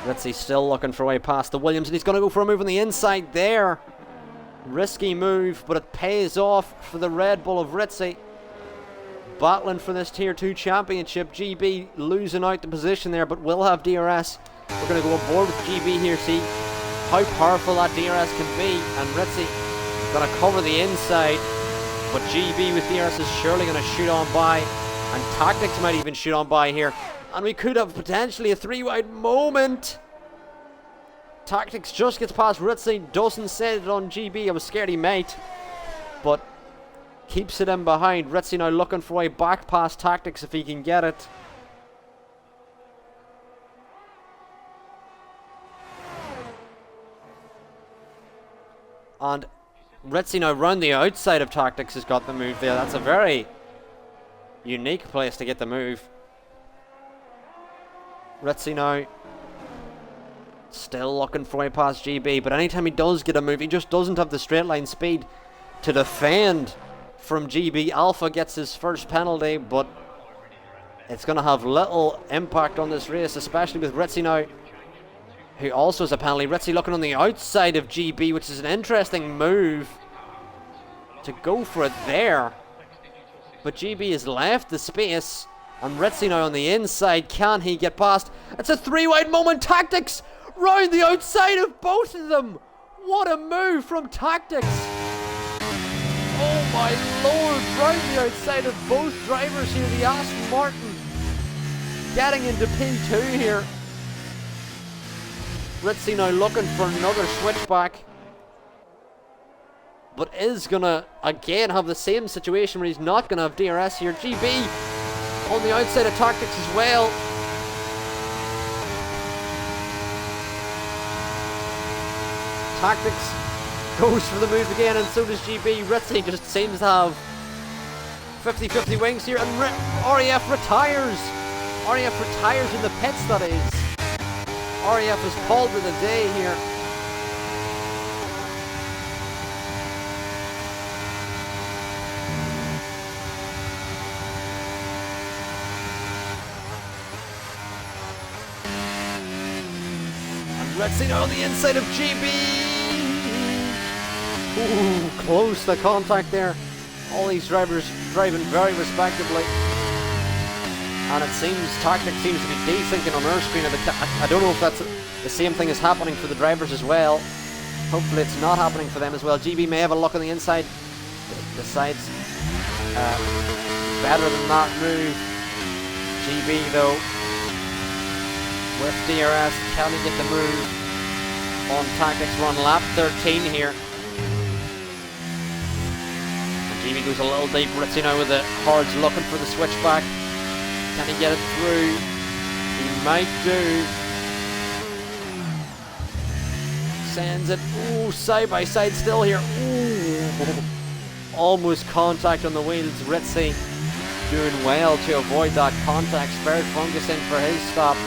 A: Ritzy still looking for a way past the Williams, and he's going to go for a move on the inside there. Risky move, but it pays off for the Red Bull of Ritzy. Battling for this Tier 2 championship. GB losing out the position there, but will have DRS. We're going to go aboard with GB here, see how powerful that DRS can be. And Ritzy going to cover the inside, but GB with DRS is surely going to shoot on by, and Tactics might even shoot on by here. And we could have potentially a 3-wide moment. Tactics just gets past Ritzy, doesn't set it on GB. I was scared he might, but keeps it in behind. Ritzy now looking for a way back past Tactics if he can get it. And Ritzy now round the outside of Tactics has got the move there. That's a very unique place to get the move. Ritzy now still looking for a way past GB, but anytime he does get a move, he just doesn't have the straight line speed to defend from GB. Alpha gets his first penalty, but it's going to have little impact on this race, especially with Ritzy now, who also has a penalty. Ritzy looking on the outside of GB, which is an interesting move to go for it there, but GB has left the space. And Ritzy now on the inside. Can he get past? It's a 3-wide moment. Tactics round the outside of both of them. What a move from Tactics. Oh my lord. Round the outside of both drivers here. The Aston Martin getting into P2 here. Ritzy now looking for another switchback, but is going to again have the same situation where he's not going to have DRS here. GB on the outside of Tactics as well. Tactics goes for the move again, and so does GB. Ritzy just seems to have 50-50 wings here, and RAF retires. RAF retires in the pits, that is. RAF has called it a day here. Ritzy now on the inside of GB. Ooh, close the contact there. All these drivers driving very respectably. And it seems Tactics seems to be desyncing on their screen. I don't know if that's the same thing is happening for the drivers as well. Hopefully it's not happening for them as well. GB may have a look on the inside. Decides better than that move. GB though, with DRS, can he get the move on Tactics? We're on lap 13 here. And GB goes a little deep. Ritzy now with the hards looking for the switchback. Can he get it through? He might do. Sends it. Ooh, side by side still here. Ooh. Almost contact on the wheels. Ritzy doing well to avoid that contact. Spared Fungus in for his stop.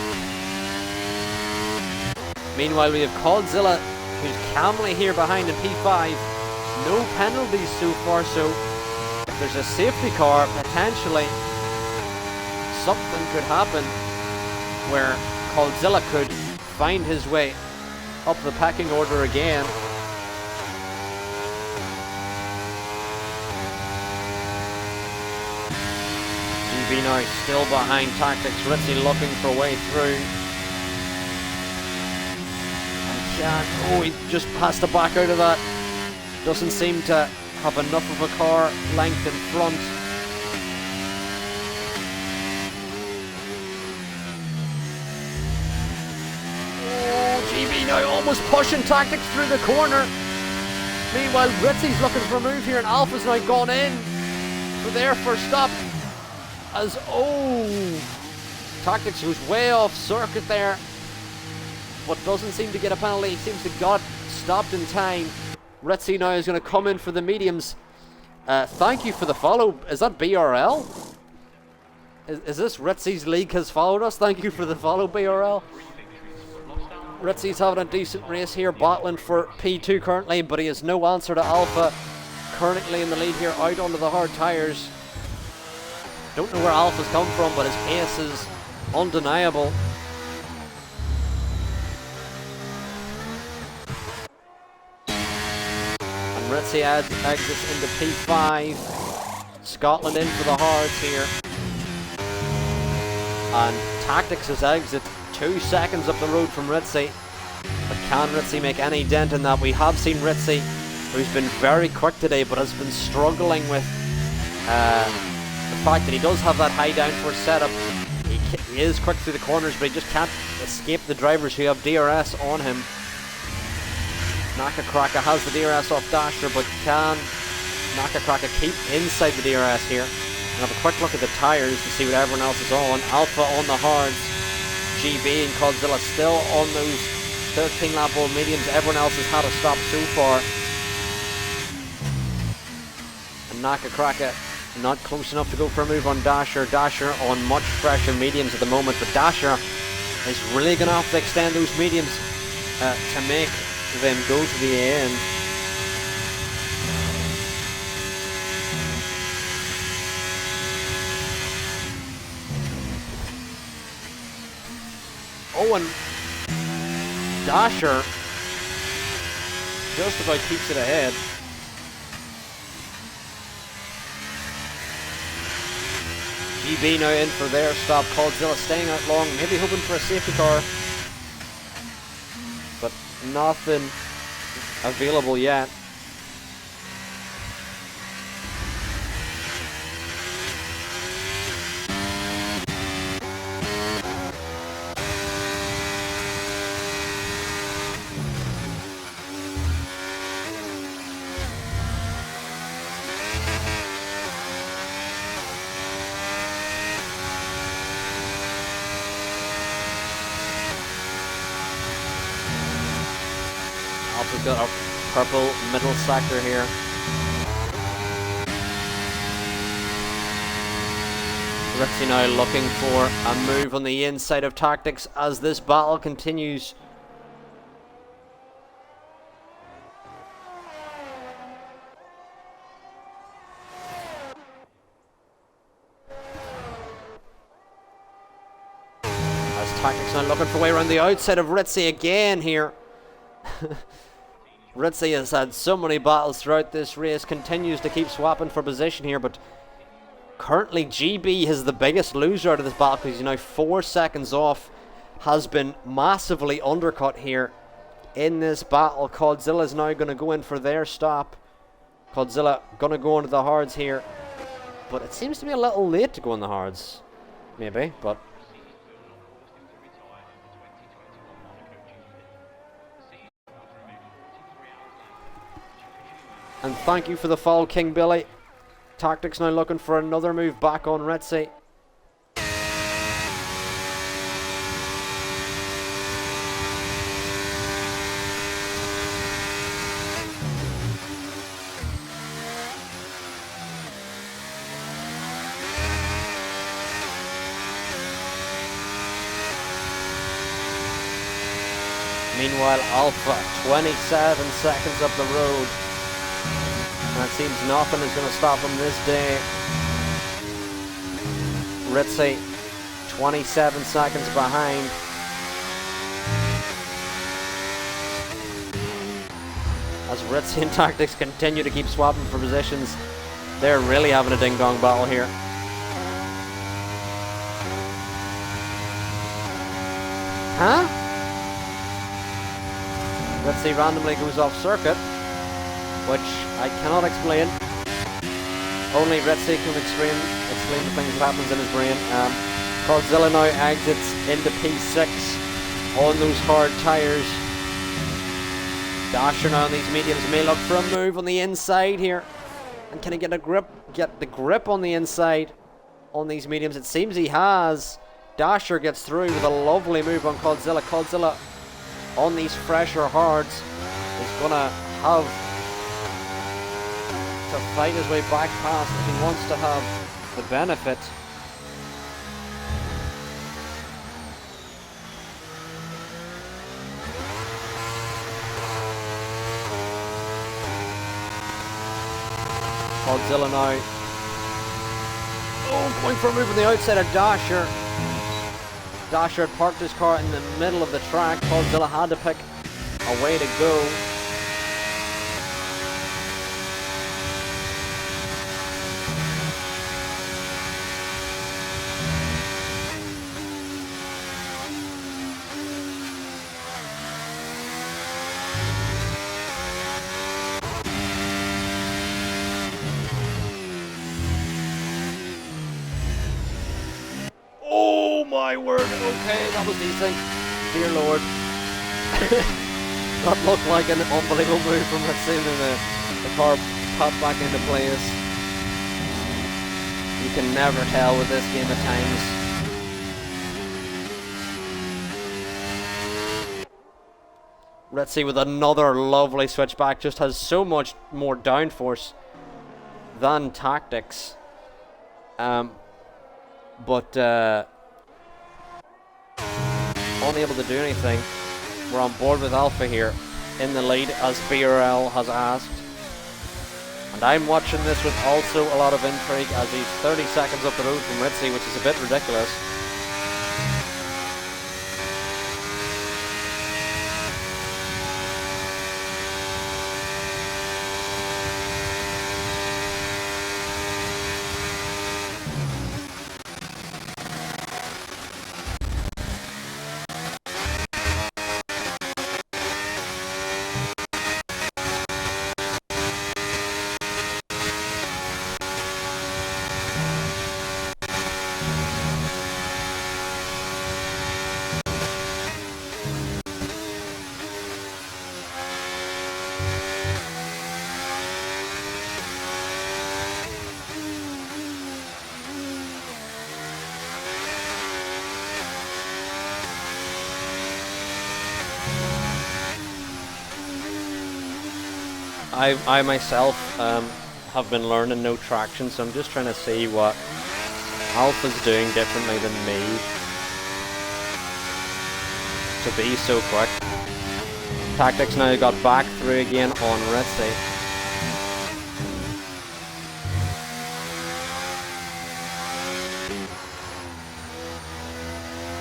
A: Meanwhile, we have Coldzilla, who's calmly here behind in P5. No penalties so far, so if there's a safety car, potentially something could happen where Coldzilla could find his way up the pecking order again. GB now still behind Tactics. Ritzy looking for a way through. Oh, he just passed the back out of that. Doesn't seem to have enough of a car length in front. Oh, GB now almost pushing Tactics through the corner. Meanwhile, Ritzy's looking for a move here, and Alpha's now gone in for their first stop. As Tactics goes way off circuit there, but doesn't seem to get a penalty. Seems to got stopped in time. Ritzy now is going to come in for the mediums. Thank you for the follow. Is that BRL? Is this Ritzy's league has followed us? Thank you for the follow, BRL. Ritzy's having a decent race here, battling for P2 currently, but he has no answer to Alpha. Currently in the lead here, out onto the hard tyres. Don't know where Alpha's come from, but his pace is undeniable. And Ritzy exits into P5. Scotland in for the hards here. And Tactics is exit 2 seconds up the road from Ritzy. But can Ritzy make any dent in that? We have seen Ritzy, who's been very quick today, but has been struggling with the fact that he does have that high downforce setup. He is quick through the corners, but he just can't escape the drivers who have DRS on him. Nakakraka has the DRS off Dasher, but can Nakakraka keep inside the DRS here? And have a quick look at the tyres to see what everyone else is on. Alpha on the hards, GB and Godzilla still on those 13 lap old mediums. Everyone else has had a stop so far. And Nakakraka not close enough to go for a move on Dasher. Dasher on much fresher mediums at the moment, but Dasher is really going to have to extend those mediums to make them go to the end. Oh, and Dasher just about keeps it ahead. GB now in for their stop. Coldzilla staying out long, maybe hoping for a safety car, but nothing available yet. We've got our purple middle sector here. Ritzy now looking for a move on the inside of Tactics as this battle continues. As Tactics now looking for a way around the outside of Ritzy again here. Ritzy has had so many battles throughout this race, continues to keep swapping for position here, but currently GB is the biggest loser out of this battle because he's now 4 seconds off, has been massively undercut here in this battle. Godzilla is now going to go in for their stop. Godzilla going to go into the hards here, but it seems to be a little late to go in the hards, maybe, but and thank you for the follow, King Billy. Tactics now looking for another move back on Ritzy. Meanwhile, Alpha, 27 seconds up the road. And it seems nothing is going to stop him this day. Ritzy, 27 seconds behind. As Ritzy and Tactics continue to keep swapping for positions, they're really having a ding-dong battle here. Huh? Ritzy randomly goes off circuit, which I cannot explain. Only Ritzy can explain the things that happens in his brain. Godzilla now exits into P6 on those hard tyres. Dasher now on these mediums may look for a move on the inside here. And can he get the grip on the inside on these mediums? It seems he has. Dasher gets through with a lovely move on Coldzilla. Coldzilla on these fresher hards is gonna have to fight his way back past if he wants to have the benefit. Coldzilla now. Oh, going for a move on the outside of Dasher. Dasher had parked his car in the middle of the track. Coldzilla had to pick a way to go. Oh my word, okay, that was decent. Dear Lord. That looked like an unbelievable move from Ritzy, and the car popped back into place. You can never tell with this game at times. Ritzy with another lovely switchback, just has so much more downforce than Tactics. But unable to do anything. We're on board with Alpha here in the lead, as BRL has asked. And I'm watching this with also a lot of intrigue, as he's 30 seconds up the road from Ritzy, which is a bit ridiculous. I myself have been learning no traction, so I'm just trying to see what Alpha's doing differently than me to be so quick. Tactics now got back through again on Ritzy.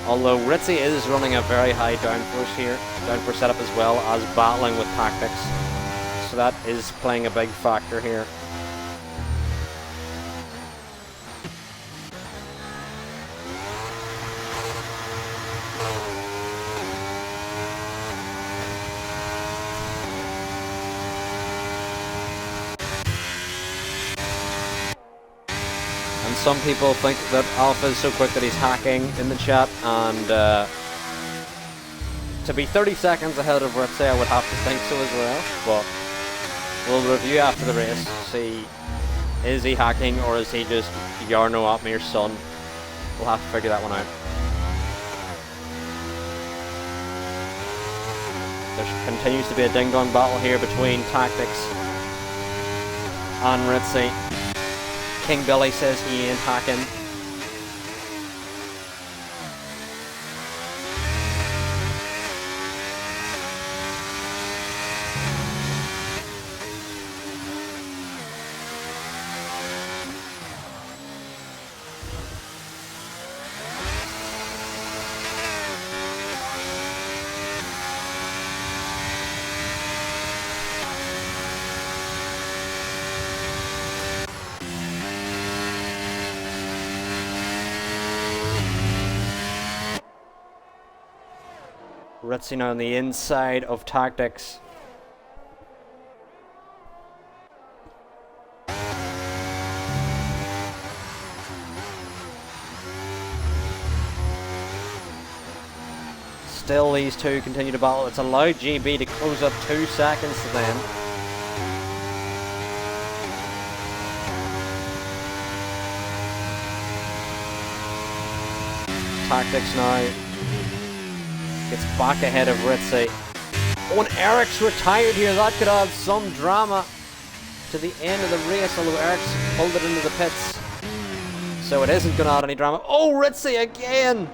A: Although Ritzy is running a very high downforce here, downforce setup, as well as battling with Tactics. So that is playing a big factor here. And some people think that Alpha is so quick that he's hacking in the chat, and to be 30 seconds ahead of Ritzy, I would have to think so as well, but we'll review after the race, see is he hacking or is he just Yarno Atmir's son. We'll have to figure that one out. There continues to be a ding-dong battle here between Tactics and Ritzy. King Billy says he ain't hacking. Ritzy now on the inside of Tactics. Still these two continue to battle. It's allowed GB to close up 2 seconds to them. Tactics now gets back ahead of Ritzy. Oh, and Eric's retired here. That could add some drama to the end of the race, although Eric's pulled it into the pits. So it isn't going to add any drama. Oh, Ritzy again!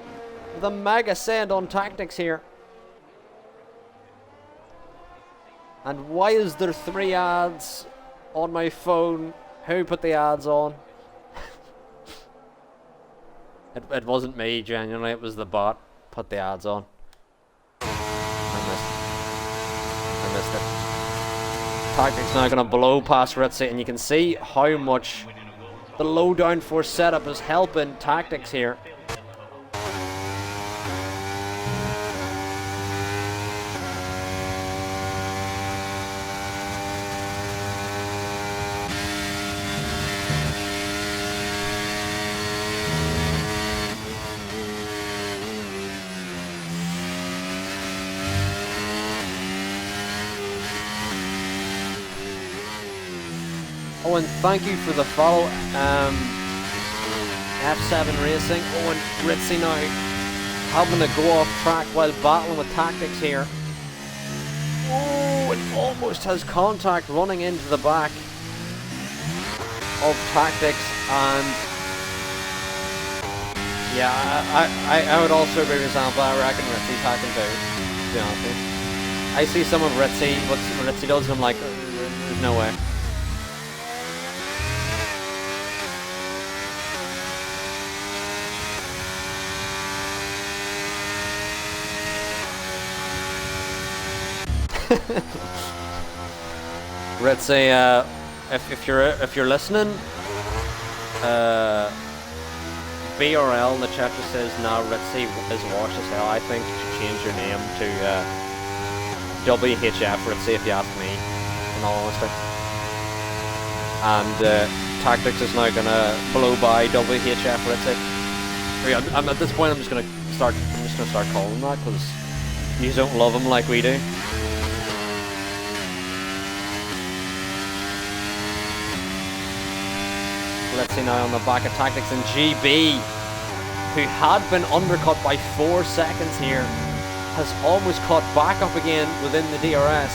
A: The mega send on Tactics here. And why is there 3 ads on my phone? Who put the ads on? It wasn't me, genuinely. It was the bot put the ads on. I missed it. Tactics now going to blow past Ritzy, and you can see how much the low downforce setup is helping Tactics here. Oh, and thank you for the follow, F7 Racing. Oh, and Ritzy now having to go off track while battling with Tactics here. Oh, it almost has contact running into the back of Tactics, and yeah, I would also agree with Zampa. I reckon Ritzy's hacking too, to be honest with you. I see some of Ritzy, what Ritzy does, and I'm like, there's no way. Ritzy, if you're listening, BRL in the chat just says now Ritzy is washed as hell. I think you should change your name to WHF Ritzy, if you ask me, in all honesty. And Tactics is now gonna blow by WHF Ritzy. I'm at this point. I'm just gonna start calling that, because you don't love him like we do. Let's see now on the back of Tactics, and GB, who had been undercut by 4 seconds here, has almost caught back up again within the DRS.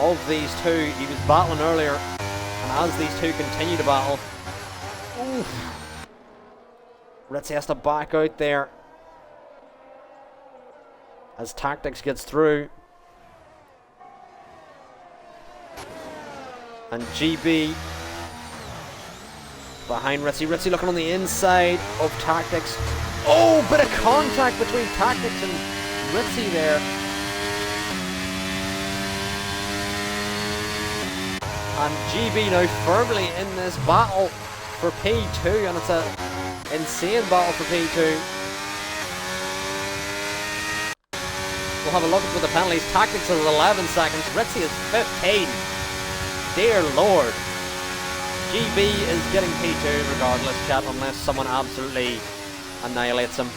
A: Of these two, he was battling earlier, and as these two continue to battle, oof, Ritzy has to back out there as Tactics gets through. And GB behind Ritzy. Ritzy looking on the inside of Tactics. Oh, bit of contact between Tactics and Ritzy there. And GB now firmly in this battle for P2, and it's an insane battle for P2. We'll have a look at the penalties. Tactics is 11 seconds. Ritzy is 15. Dear Lord. GB is getting P2 regardless, chat, unless someone absolutely annihilates him.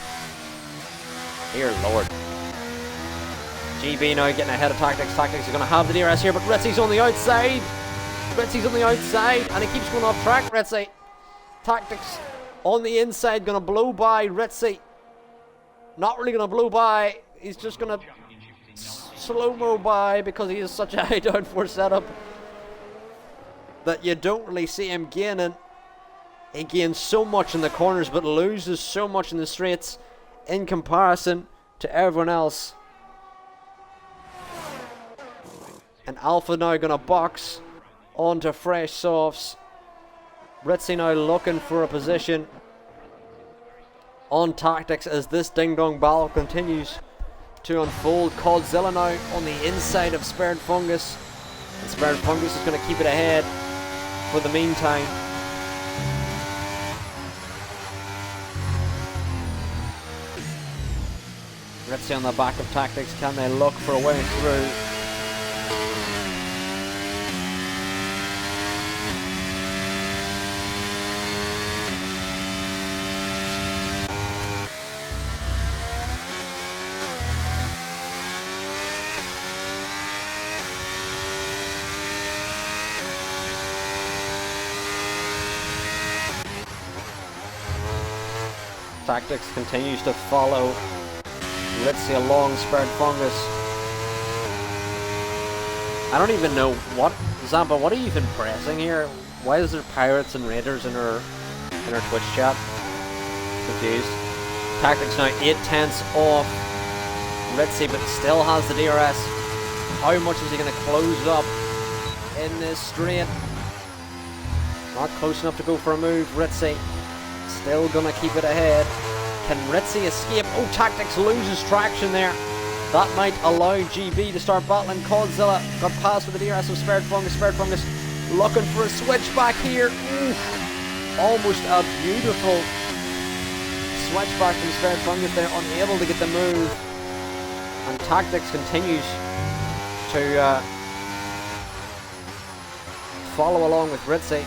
A: Dear Lord. GB now getting ahead of Tactics. Tactics are going to have the DRS here, but Ritzy's on the outside. Ritzy's on the outside, and he keeps going off track, Ritzy. Tactics on the inside, going to blow by Ritzy. Not really going to blow by. He's just going to slow-mo by, because he is such a high downforce setup that you don't really see him gaining. He gains so much in the corners, but loses so much in the straights in comparison to everyone else. And Alpha now going to box onto fresh softs. Ritzy now looking for a position on Tactics as this ding-dong battle continues to unfold. Codzilla now on the inside of Spared Fungus, and Spared Fungus is going to keep it ahead for the meantime. Ritzy on the back of Tactics. Can they look for a way through? Tactics continues to follow Ritzy along Spared Fungus. I don't even know what, Zampa, what are you even pressing here? Why is there pirates and raiders in her Twitch chat? Confused. Tactics now 8/10 off Ritzy, but still has the DRS. How much is he going to close up in this straight? Not close enough to go for a move. Ritzy still going to keep it ahead. Can Ritzy escape? Oh, Tactics loses traction there. That might allow GB to start battling. Codzilla got past with the DRS of Spared Fungus. Spared Fungus looking for a switch back here. Oof. Almost a beautiful switch back from Spared Fungus there, unable to get the move. And Tactics continues to follow along with Ritzy.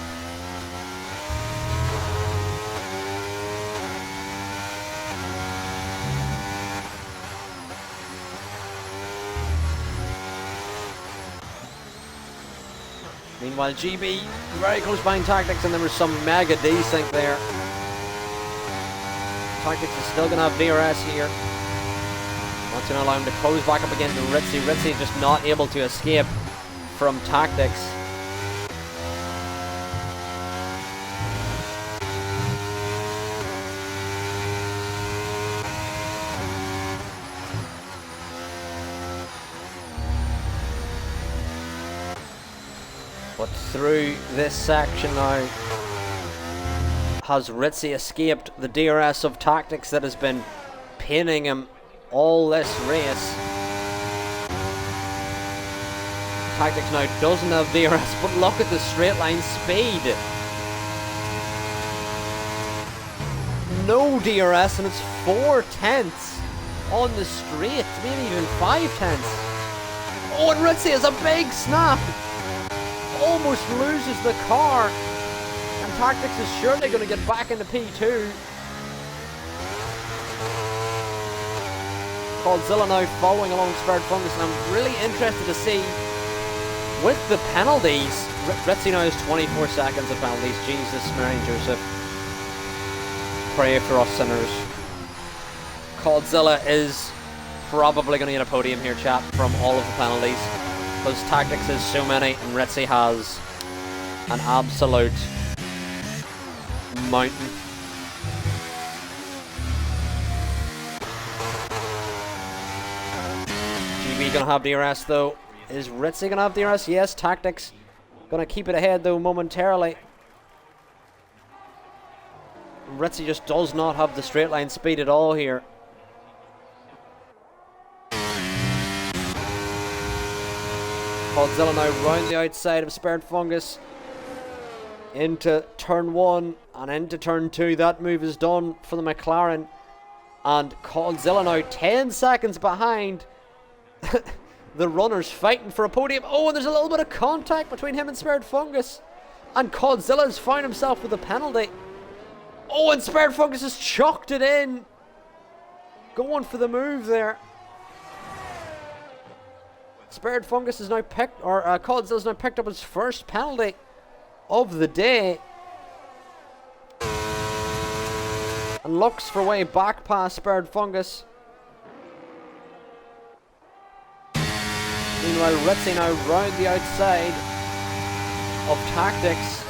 A: Meanwhile, GB very close behind Tactics, and there was some mega desync there. Tactics is still going to have DRS here. That's going to allow him to close back up again to Ritzy. Ritzy just not able to escape from Tactics. But through this section now, has Ritzy escaped the DRS of Tactics that has been pinning him all this race. Tactics now doesn't have DRS, but look at the straight line speed. No DRS, and it's 4/10 on the straight, maybe even 5/10. Oh, and Ritzy has a big snap. Almost loses the car, and Tactics is surely going to get back into P2. Codzilla now following along Spared Fungus, and I'm really interested to see with the penalties. Ritzy now has 24 seconds of penalties. Jesus, Mary and Joseph, pray for us sinners. Codzilla is probably going to get a podium here, chat, from all of the penalties. Because Tactics has so many, and Ritzy has an absolute mountain. GB gonna have DRS though. Is Ritzy gonna have DRS? Yes, Tactics gonna keep it ahead though momentarily. Ritzy just does not have the straight line speed at all here. Codzilla now round the outside of Spared Fungus into turn 1 and into turn 2. That move is done for the McLaren, and Codzilla now 10 seconds behind the runners fighting for a podium. Oh, and there's a little bit of contact between him and Spared Fungus, and Codzilla's found himself with a penalty. Oh, and Spared Fungus has chucked it in, going for the move there. Spared Fungus is now picked, or Codzilla's now picked up his first penalty of the day, and looks for a way back past Spared Fungus. Meanwhile, Ritzy now round the outside of Tactics.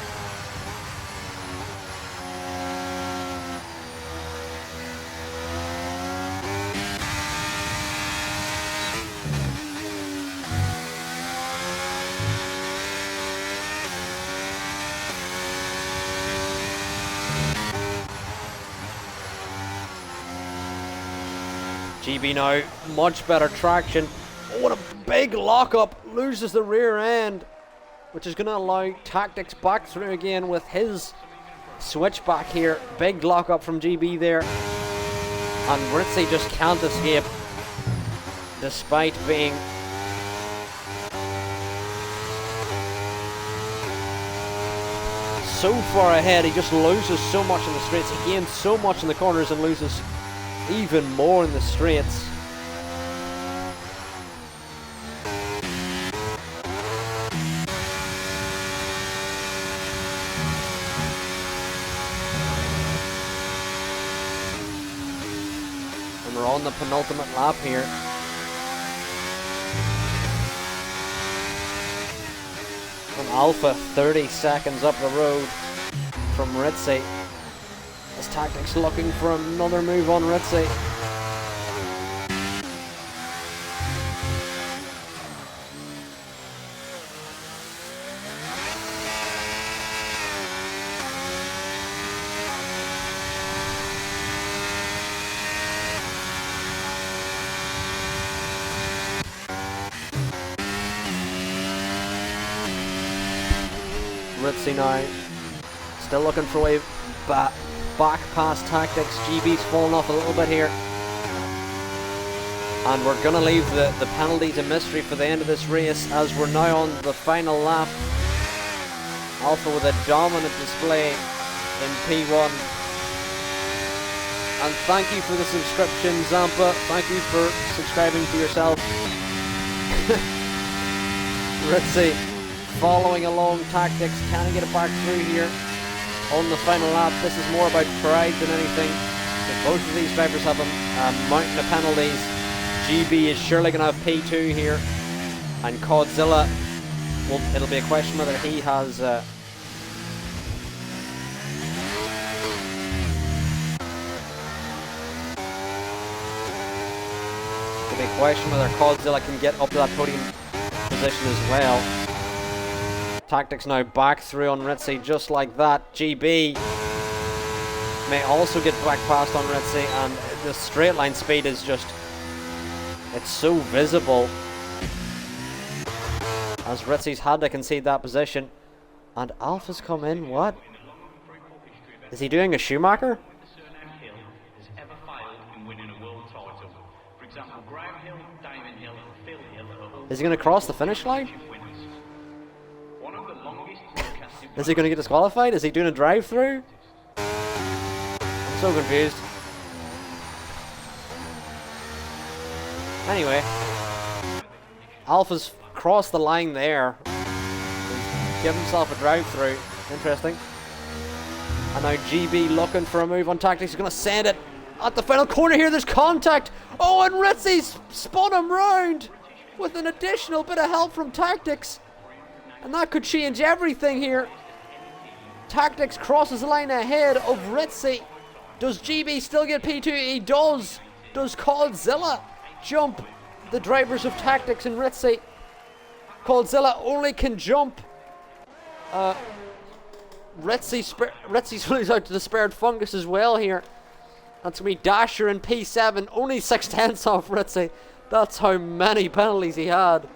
A: GB now, much better traction. Oh, what a big lockup. Loses the rear end, which is going to allow Tactics back through again with his switchback here. Big lockup from GB there. And Ritzy just can't escape, despite being so far ahead. He just loses so much in the straights. He gains so much in the corners and loses even more in the straights. on the penultimate lap here. And Alpha 30 seconds up the road from Ritzy. His Tactics looking for another move on Ritzy. Ritzy now still looking for a way back past Tactics. GB's fallen off a little bit here, and we're gonna leave the penalties a mystery for the end of this race, as we're now on the final lap. Alpha with a dominant display in P1. And thank you for the subscription, Zampa. Thank you for subscribing to yourself. Ritzy following along Tactics. Can he get it back through here on the final lap? This is more about pride than anything. If both of these drivers have a mountain of penalties, GB is surely going to have P2 here, and Codzilla, well, it'll be a question whether he has it'll be a question whether Codzilla can get up to that podium position as well. Tactics now back through on Ritzy just like that. GB may also get back past on Ritzy, and the straight line speed is just, it's so visible, as Ritzy's had to concede that position. And Alpha's come in. What? Is he doing a Schumacher? Is he going to cross the finish line? Is he going to get disqualified? Is he doing a drive-through? I'm so confused. Anyway, Alpha's crossed the line there. He's given himself a drive-through. Interesting. And now GB looking for a move on Tactics. He's going to send it at the final corner here. There's contact. Oh, and Ritzy's spun him round with an additional bit of help from Tactics. And that could change everything here. Tactics crosses the line ahead of Ritzy. Does GB still get P2? He does. Does Codzilla jump the drivers of Tactics and Ritzy? Codzilla only can jump Ritzy's running out to the spared fungus as well here. That's going to be Dasher in P7. Only 6/10 off Ritzy. That's how many penalties he had.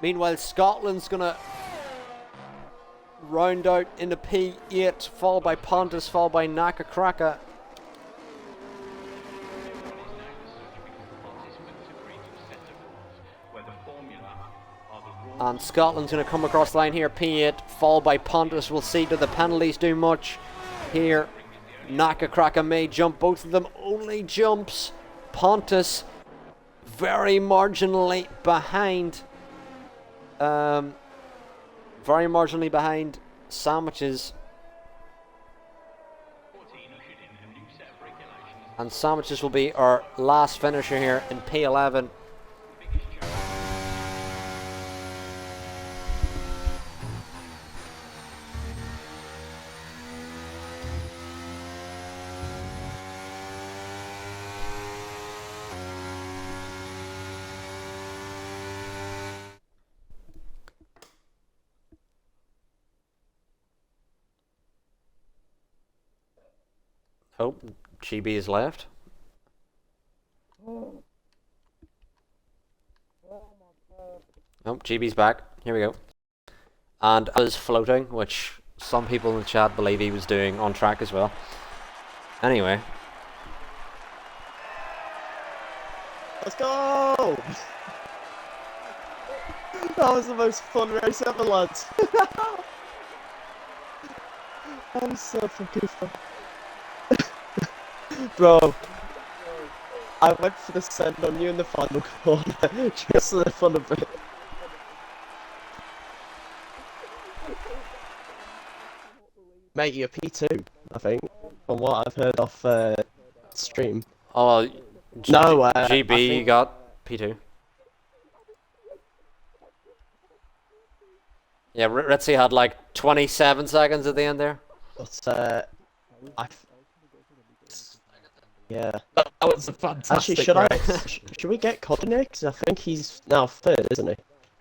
A: Meanwhile, Scotland's going to round out into P8, followed by Pontus, followed by Naka Kraka. And Scotland's going to come across the line here, P8, followed by Pontus. We'll see, do the penalties do much here? Naka Kraka may jump, both of them only jumps. Pontus very marginally behind. Very marginally behind Sandwiches. And Sandwiches will be our last finisher here in P11. Oh, GB is left. Oh, GB's back. Here we go. And is floating, which some people in the chat believe he was doing on track as well. Anyway.
B: Let's go! That was the most fun race ever, lads. I'm so fucking fun. Bro, I went for the send on you in the final corner, just for the fun of it. Mate, you're P2, I think. from what I've heard off stream.
A: Oh,
B: No, I
A: GB
B: think-
A: got P2. Yeah, Ritzy had like 27 seconds at the end there.
B: But yeah.
C: That was a fantastic
B: Actually,
C: race.
B: should we get Cod in here? Because I think he's now third, isn't he?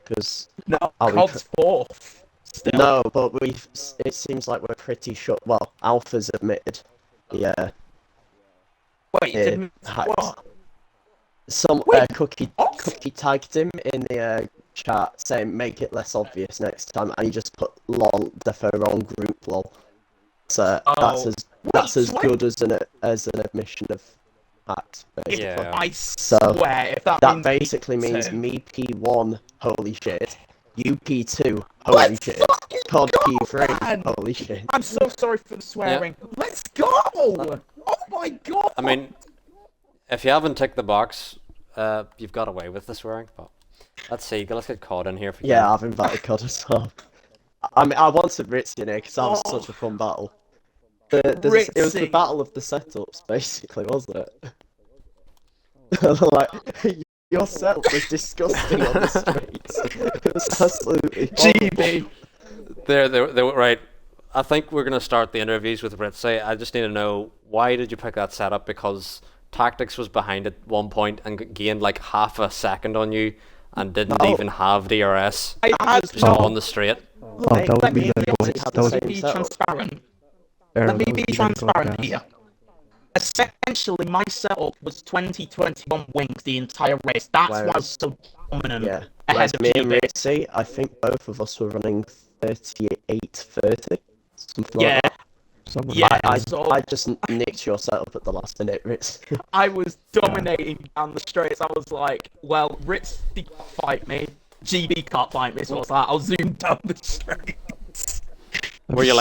B: Because
C: No,
B: we
C: Cod's fourth. Still.
B: no, but it seems like we're pretty sure. Well, Alpha's admitted. Yeah.
C: Wait, didn't what?
B: Some
C: Wait,
B: Cookie tagged him in the chat saying make it less obvious next time, and he just put lol defo wrong group lol. So that's as
C: wait.
B: good as an admission of fact. Basically.
A: Yeah.
C: I swear, if that means
B: basically means
C: P2.
B: me P1, holy shit. You P2, holy
C: Let's
B: shit.
C: fucking
B: Cod
C: go,
B: P3,
C: man!
B: holy shit.
C: I'm so sorry for the swearing. Let's go! Oh my god!
A: I mean, if you haven't ticked the box, you've got away with the swearing. But let's see. Let's get Cod in here. If we
B: Yeah,
A: can.
B: I've invited Cod as well. I mean, I wanted Ritzy in here because that was
C: Oh.
B: such a fun battle. It was the
C: Ritzy.
B: battle of the setups, basically, wasn't it? Like, your setup was disgusting on the streets. It was absolutely horrible.
C: GB.
A: There, right. I think we're gonna start the interviews with Ritzy. I just need to know, why did you pick that setup? Because Tactics was behind at one point and gained like half a second on you, and didn't
B: No.
A: even have DRS.
C: I had
A: Just on the straight.
D: Oh, that would
C: let
D: be
C: me
D: very
C: be
D: good.
B: had
D: That was
B: the same
C: be
B: setup.
C: transparent.
D: Aaron,
C: Let me
D: that
C: be
D: would very
C: transparent
D: good,
C: here. Essentially, my setup was 2021 wings the entire race. That's why I was so dominant
B: Yeah.
C: ahead
B: Whereas
C: of
B: me and
C: GB.
B: Ritzy, I think both of us were running 38-30. Something like
C: Yeah,
B: that.
D: Somewhere
C: yeah.
D: like that.
C: So
B: I just nicked your setup at the last minute, Ritz.
C: I was dominating down the straights. I was like, well, Ritz can't fight me. GB can't fight me. So I was like, I'll zoom down the straights.
A: Were you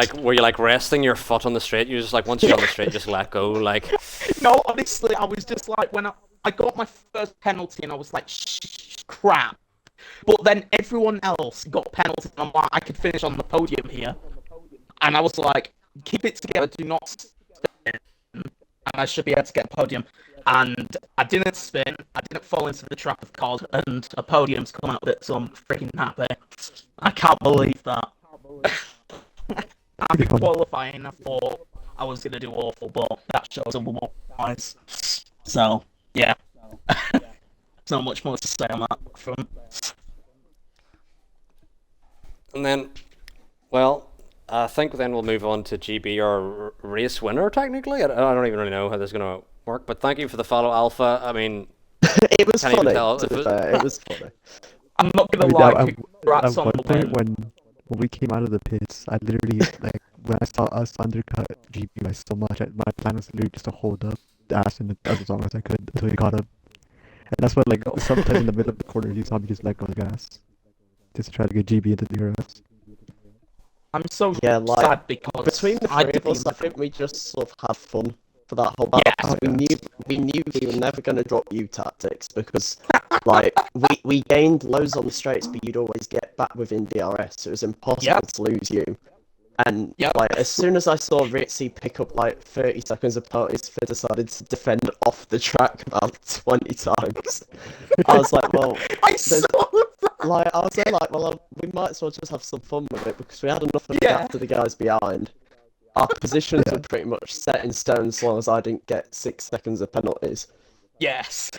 A: like resting your foot on the straight? You just like, once you're on the straight, just let go. Like,
C: No, honestly, I was just like, when I got my first penalty and I was like, crap. But then everyone else got penalties and I'm like, I could finish on the podium here. And I was like, keep it together, do not spin, and I should be able to get a podium. And I didn't spin, I didn't fall into the trap of COD, and a podium's come out of it, so I'm freaking happy. I can't believe that. After qualifying, I thought I was going to do awful, but that shows otherwise. So, yeah. There's not much more to say on that front.
A: and then, well, I think then we'll move on to GB, or race winner. Technically, I don't even really know how this is gonna work. But thank you for the follow, Alpha. I mean,
B: It was
A: Can't even
B: funny,
A: tell
B: to
A: if
B: be
A: it-
B: fair. It was funny.
C: I'm not going
D: I
C: to
D: mean,
C: lie,
D: at
C: congrats on
D: one
C: the
D: point
C: win.
D: when we came out of the pits, I literally like when I saw us undercut GB by so much, my plan was literally just to hold up the Aston as long as I could until he caught up. And that's what like sometimes in the middle of the corner you saw me just let go of the gas, just to try to get GB into the DRS.
C: I'm so
B: Yeah, like,
C: sad because
B: Between the
C: I
B: three of
C: didn't
B: us, I
C: even-
B: think we just sort of had fun for that whole battle.
C: Yeah.
B: 'Cause we knew we were never going to drop you tactics because, like, we gained loads on the straights, but you'd always get back within DRS, so it was impossible
C: Yep.
B: to lose you. And
C: Yep.
B: like, as soon as I saw Ritzy pick up like 30 seconds of penalties, I decided to defend off the track about 20 times. I was like, well,
C: I saw that.
B: like I was there, like, well, we might as well just have some fun with it because we had enough of it
C: Yeah.
B: after the guys behind. Our positions were pretty much set in stone as long as I didn't get 6 seconds of penalties.
C: Yes.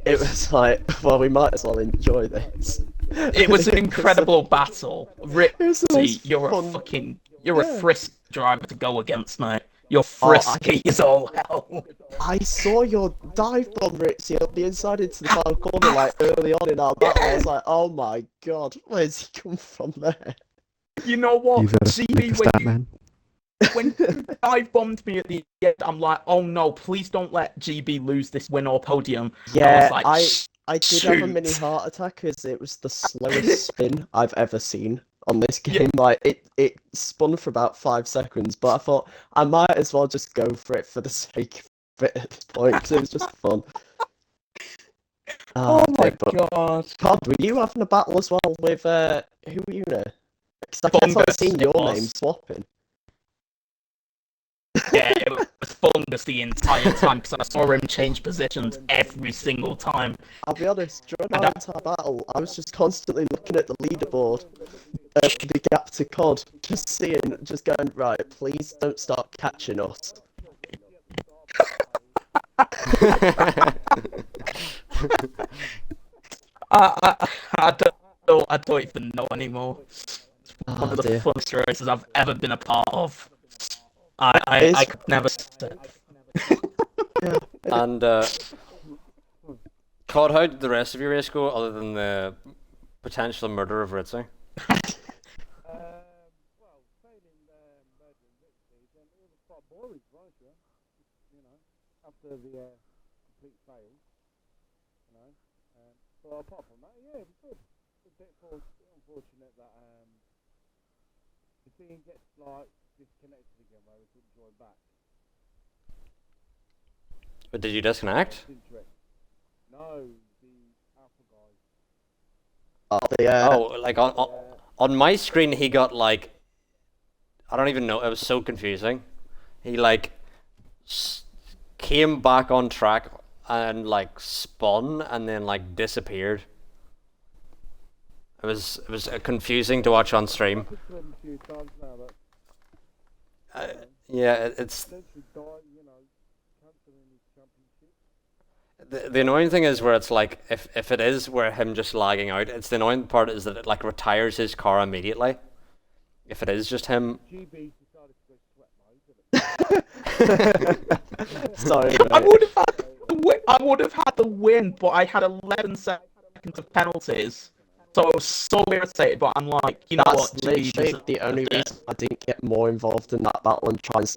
B: It was like, well, we might as well enjoy this.
C: It was an incredible battle.
B: It was the
C: Ritzy,
B: most
C: you're
B: fun-
C: you're
B: Yeah.
C: a frisk driver to go against, mate. You're
B: Oh, I-
C: frisky as all hell.
B: I saw your dive bomb, Ritzy, up the inside into the final corner, like early on in our battle. I was like, oh my god, where's he come from there?
C: You know what,
D: He's a
C: GB,
D: stat man.
C: when you dive bombed me at the end, I'm like, oh no, please don't let GB lose this win or podium.
B: Yeah,
C: like,
B: I did have a mini
C: shoot.
B: heart attack as it was the slowest spin I've ever seen on this game. Like it spun for about 5 seconds, but I thought I might as well just go for it for the sake of it at this point because it was just fun.
C: Oh my
B: dear, but
C: god.
B: Todd, were you having a battle as well with who were you now? Because I kept on
C: Fungus,
B: seeing
C: it
B: your
C: was.
B: name swapping.
C: Yeah, it was fungus the entire time because I saw him change positions every single time.
B: I'll be honest, during our entire battle, I was just constantly looking at the leaderboard, the gap to COD, just going, right, please don't start catching us.
C: I don't even know anymore. One of the
B: Dear.
C: funnest races I've ever been a part of. I could never sit.
A: And Cod, how did the rest of your race go, other than the potential murder of Ritzy?
E: After the complete fail, but apart from that, yeah, it was good. It's a bit unfortunate that the team gets like disconnected again where we couldn't join back.
A: But did you disconnect?
E: No, the Alpha guys.
B: Oh, yeah.
A: Oh, like on my screen, he got like, I don't even know. It was so confusing. He like came back on track and like spun and then like disappeared. It was confusing to watch on stream. Yeah, it's the annoying thing is where it's like if it is where him just lagging out, it's the annoying part is that it like retires his car immediately. If it is just him.
B: Sorry,
C: I
B: mate.
C: would have had the win, but I had 11 seconds of penalties. So I was so irritated, but I'm like, you know
B: That's
C: what?
B: literally the only reason I didn't get more involved in that battle and try and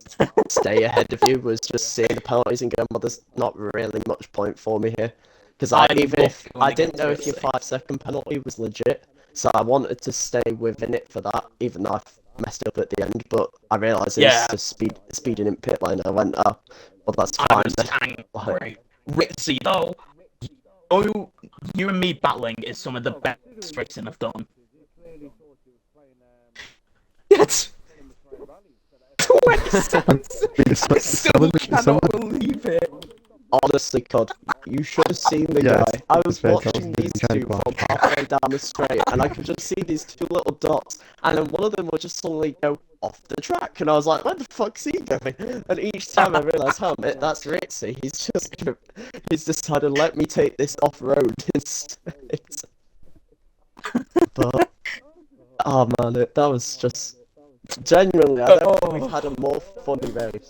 B: stay ahead of you was just seeing the penalties and going, well, there's not really much point for me here. Because I didn't know if your 5-second penalty was legit, so I wanted to stay within it for that, even though I messed up at the end, but I realised it was just speeding in pit lane. I went, oh, well, that's fine.
C: I was angry. Ritzy, though, you and me battling is some of the best racing I've done. Yes! 20 seconds! I still cannot believe it!
B: Honestly, COD, you should have seen the guy. I was watching these two from halfway down the straight, and I could just see these two little dots, and then one of them would just suddenly go off the track, and I was like, where the fuck's he going? And each time I realised, that's Ritzy. He's decided, let me take this off-road instead. But, oh man, that was just, genuinely, I don't think we've had a more funny race.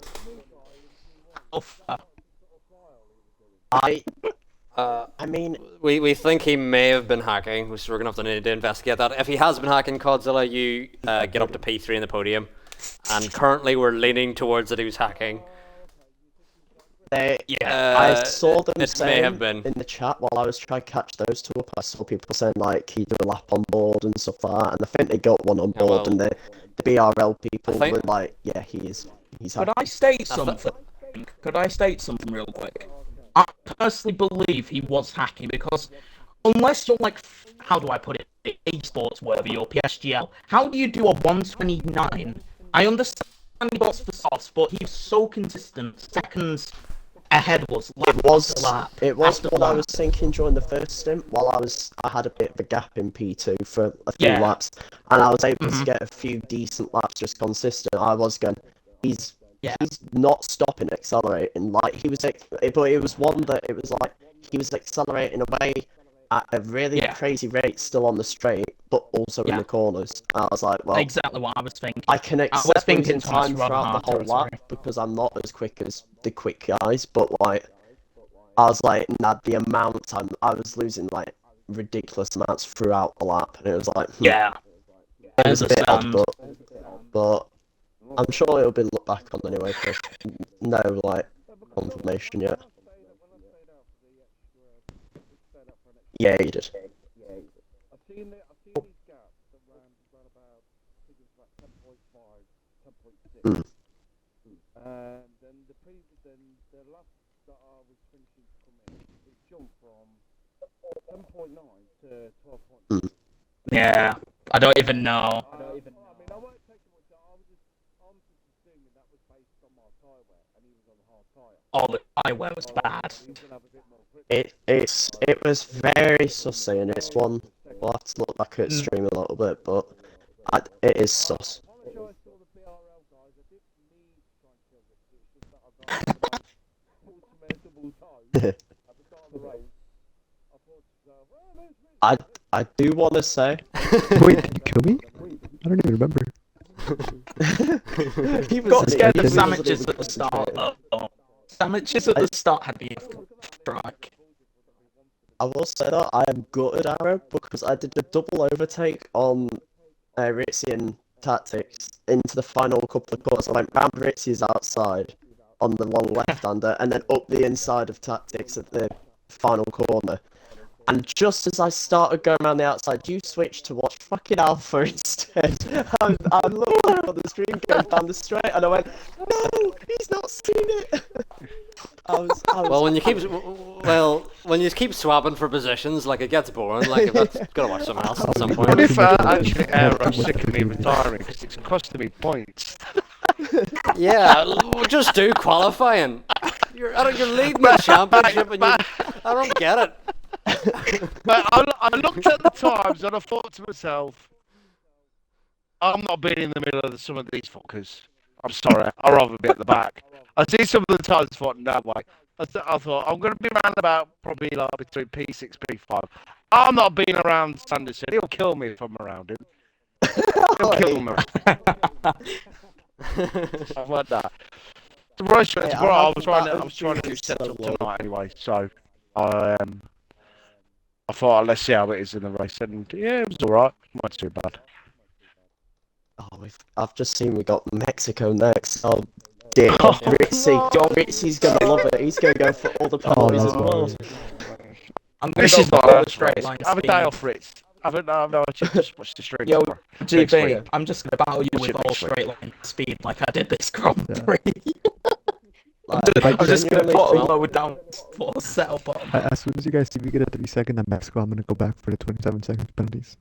B: I mean,
A: we think he may have been hacking, so we're gonna have to need to investigate that. If he has been hacking, Codzilla, you get up to P3 in the podium, and currently we're leaning towards that he was hacking.
B: I saw them saying
A: have been.
B: in the chat while I was trying to catch those two up. I saw people saying like he did a lap on board and stuff like that, and I think they got one on board, and the BRL people were like, yeah, he's
C: Could I state something? Could I state something real quick? I personally believe he was hacking because unless you're like, how do I put it, esports worthy or PSGL, how do you do a 129? I understand he bought for softs, but he's so consistent. Seconds ahead was lap after lap.
B: It was what I was thinking during the first stint while I had a bit of a gap in P2 for a few laps, and I was able to get a few decent laps just consistent. I was going, he's not stopping accelerating. Like he was, but it was one that it was like he was accelerating away at a really crazy rate, still on the straight, but also in the corners. And I was like, well,
C: exactly what I was thinking.
B: I can accept losing time throughout the whole lap because I'm not as quick as the quick guys. But like, I was like, the amount of time I was losing like ridiculous amounts throughout the lap, and it was like, it was a bit odd, but. I'm sure it'll be looked back on anyway, for no, like, confirmation yet. Yeah, he did.
E: I've seen these gaps that ran about, I think it was about 10.5, 10.6. And then the last that I was finishing to come in, it jumped from 7.9 to 12.9.
C: Yeah, I don't even know.
E: I mean, I won't take it much. I'm just assuming that was based on my tyre wear, and he was on
C: Oh, the highway was bad.
B: It was very sussy, and it's one we'll have to look back at stream a little bit, but it is sus. I do want to say
D: Wait, did you kill me? I don't even remember.
B: he was
C: Got scared of
B: he wasn't
C: sandwiches
B: even
C: at the start.
B: concentrating.
C: Sandwiches at the start had the strike.
B: I will say that I am gutted, Arrow, because I did a double overtake on Ritzy and Tactics into the final couple of quarters. I went round Ritzy's outside on the long left-hander, and then up the inside of Tactics at the final corner. And just as I started going around the outside, you switched to watch fucking Alpha instead. I looked up on the screen going down the straight, and I went, no, he's not seen it. I was
A: Well, when you keep swapping for positions, like it gets boring. Like I've got to watch something else at some
E: What
A: point.
E: if actually Aero's sick of me retiring because it's costing me points?
A: Yeah, just do qualifying. You're leading the championship, and I don't get it.
E: But I looked at the times and I thought to myself, I'm not being in the middle of some of these fuckers. I'm sorry, I'd rather be at the back. I see some of the times I thought, no way. I thought, I'm going to be around about probably like between P6, P5. I'm not being around Sanderson. He'll kill me if I'm around him. He'll kill me. Stuff like that. The race went tomorrow. I was trying to do setup tonight anyway, so I thought, let's see how it is in the race, and yeah, it was alright. Not too bad.
B: Oh, I've just seen we got Mexico next. Oh, dear. Ritzy's gonna love it. He's gonna go for all the penalties as well.
C: I'm going
E: This
C: to
E: is
C: go
E: not
C: for all the
E: that
C: straight
E: race.
C: line
E: Have a
C: speed.
E: day off, Fritz. No, just watch the straight.
C: Yo,
E: tomorrow.
C: GB, I'm just going to battle you
E: Watch
C: with
E: it
C: all
E: next week.
C: straight line speed like I did this Grand
D: Yeah.
C: Prix.
B: Like,
C: I'm just going to
B: genuinely
C: put a
B: think-
C: lower down for a setup on.
D: As soon as you guys see me get a 3-second at Mexico, I'm gonna go back for the 27-second penalties.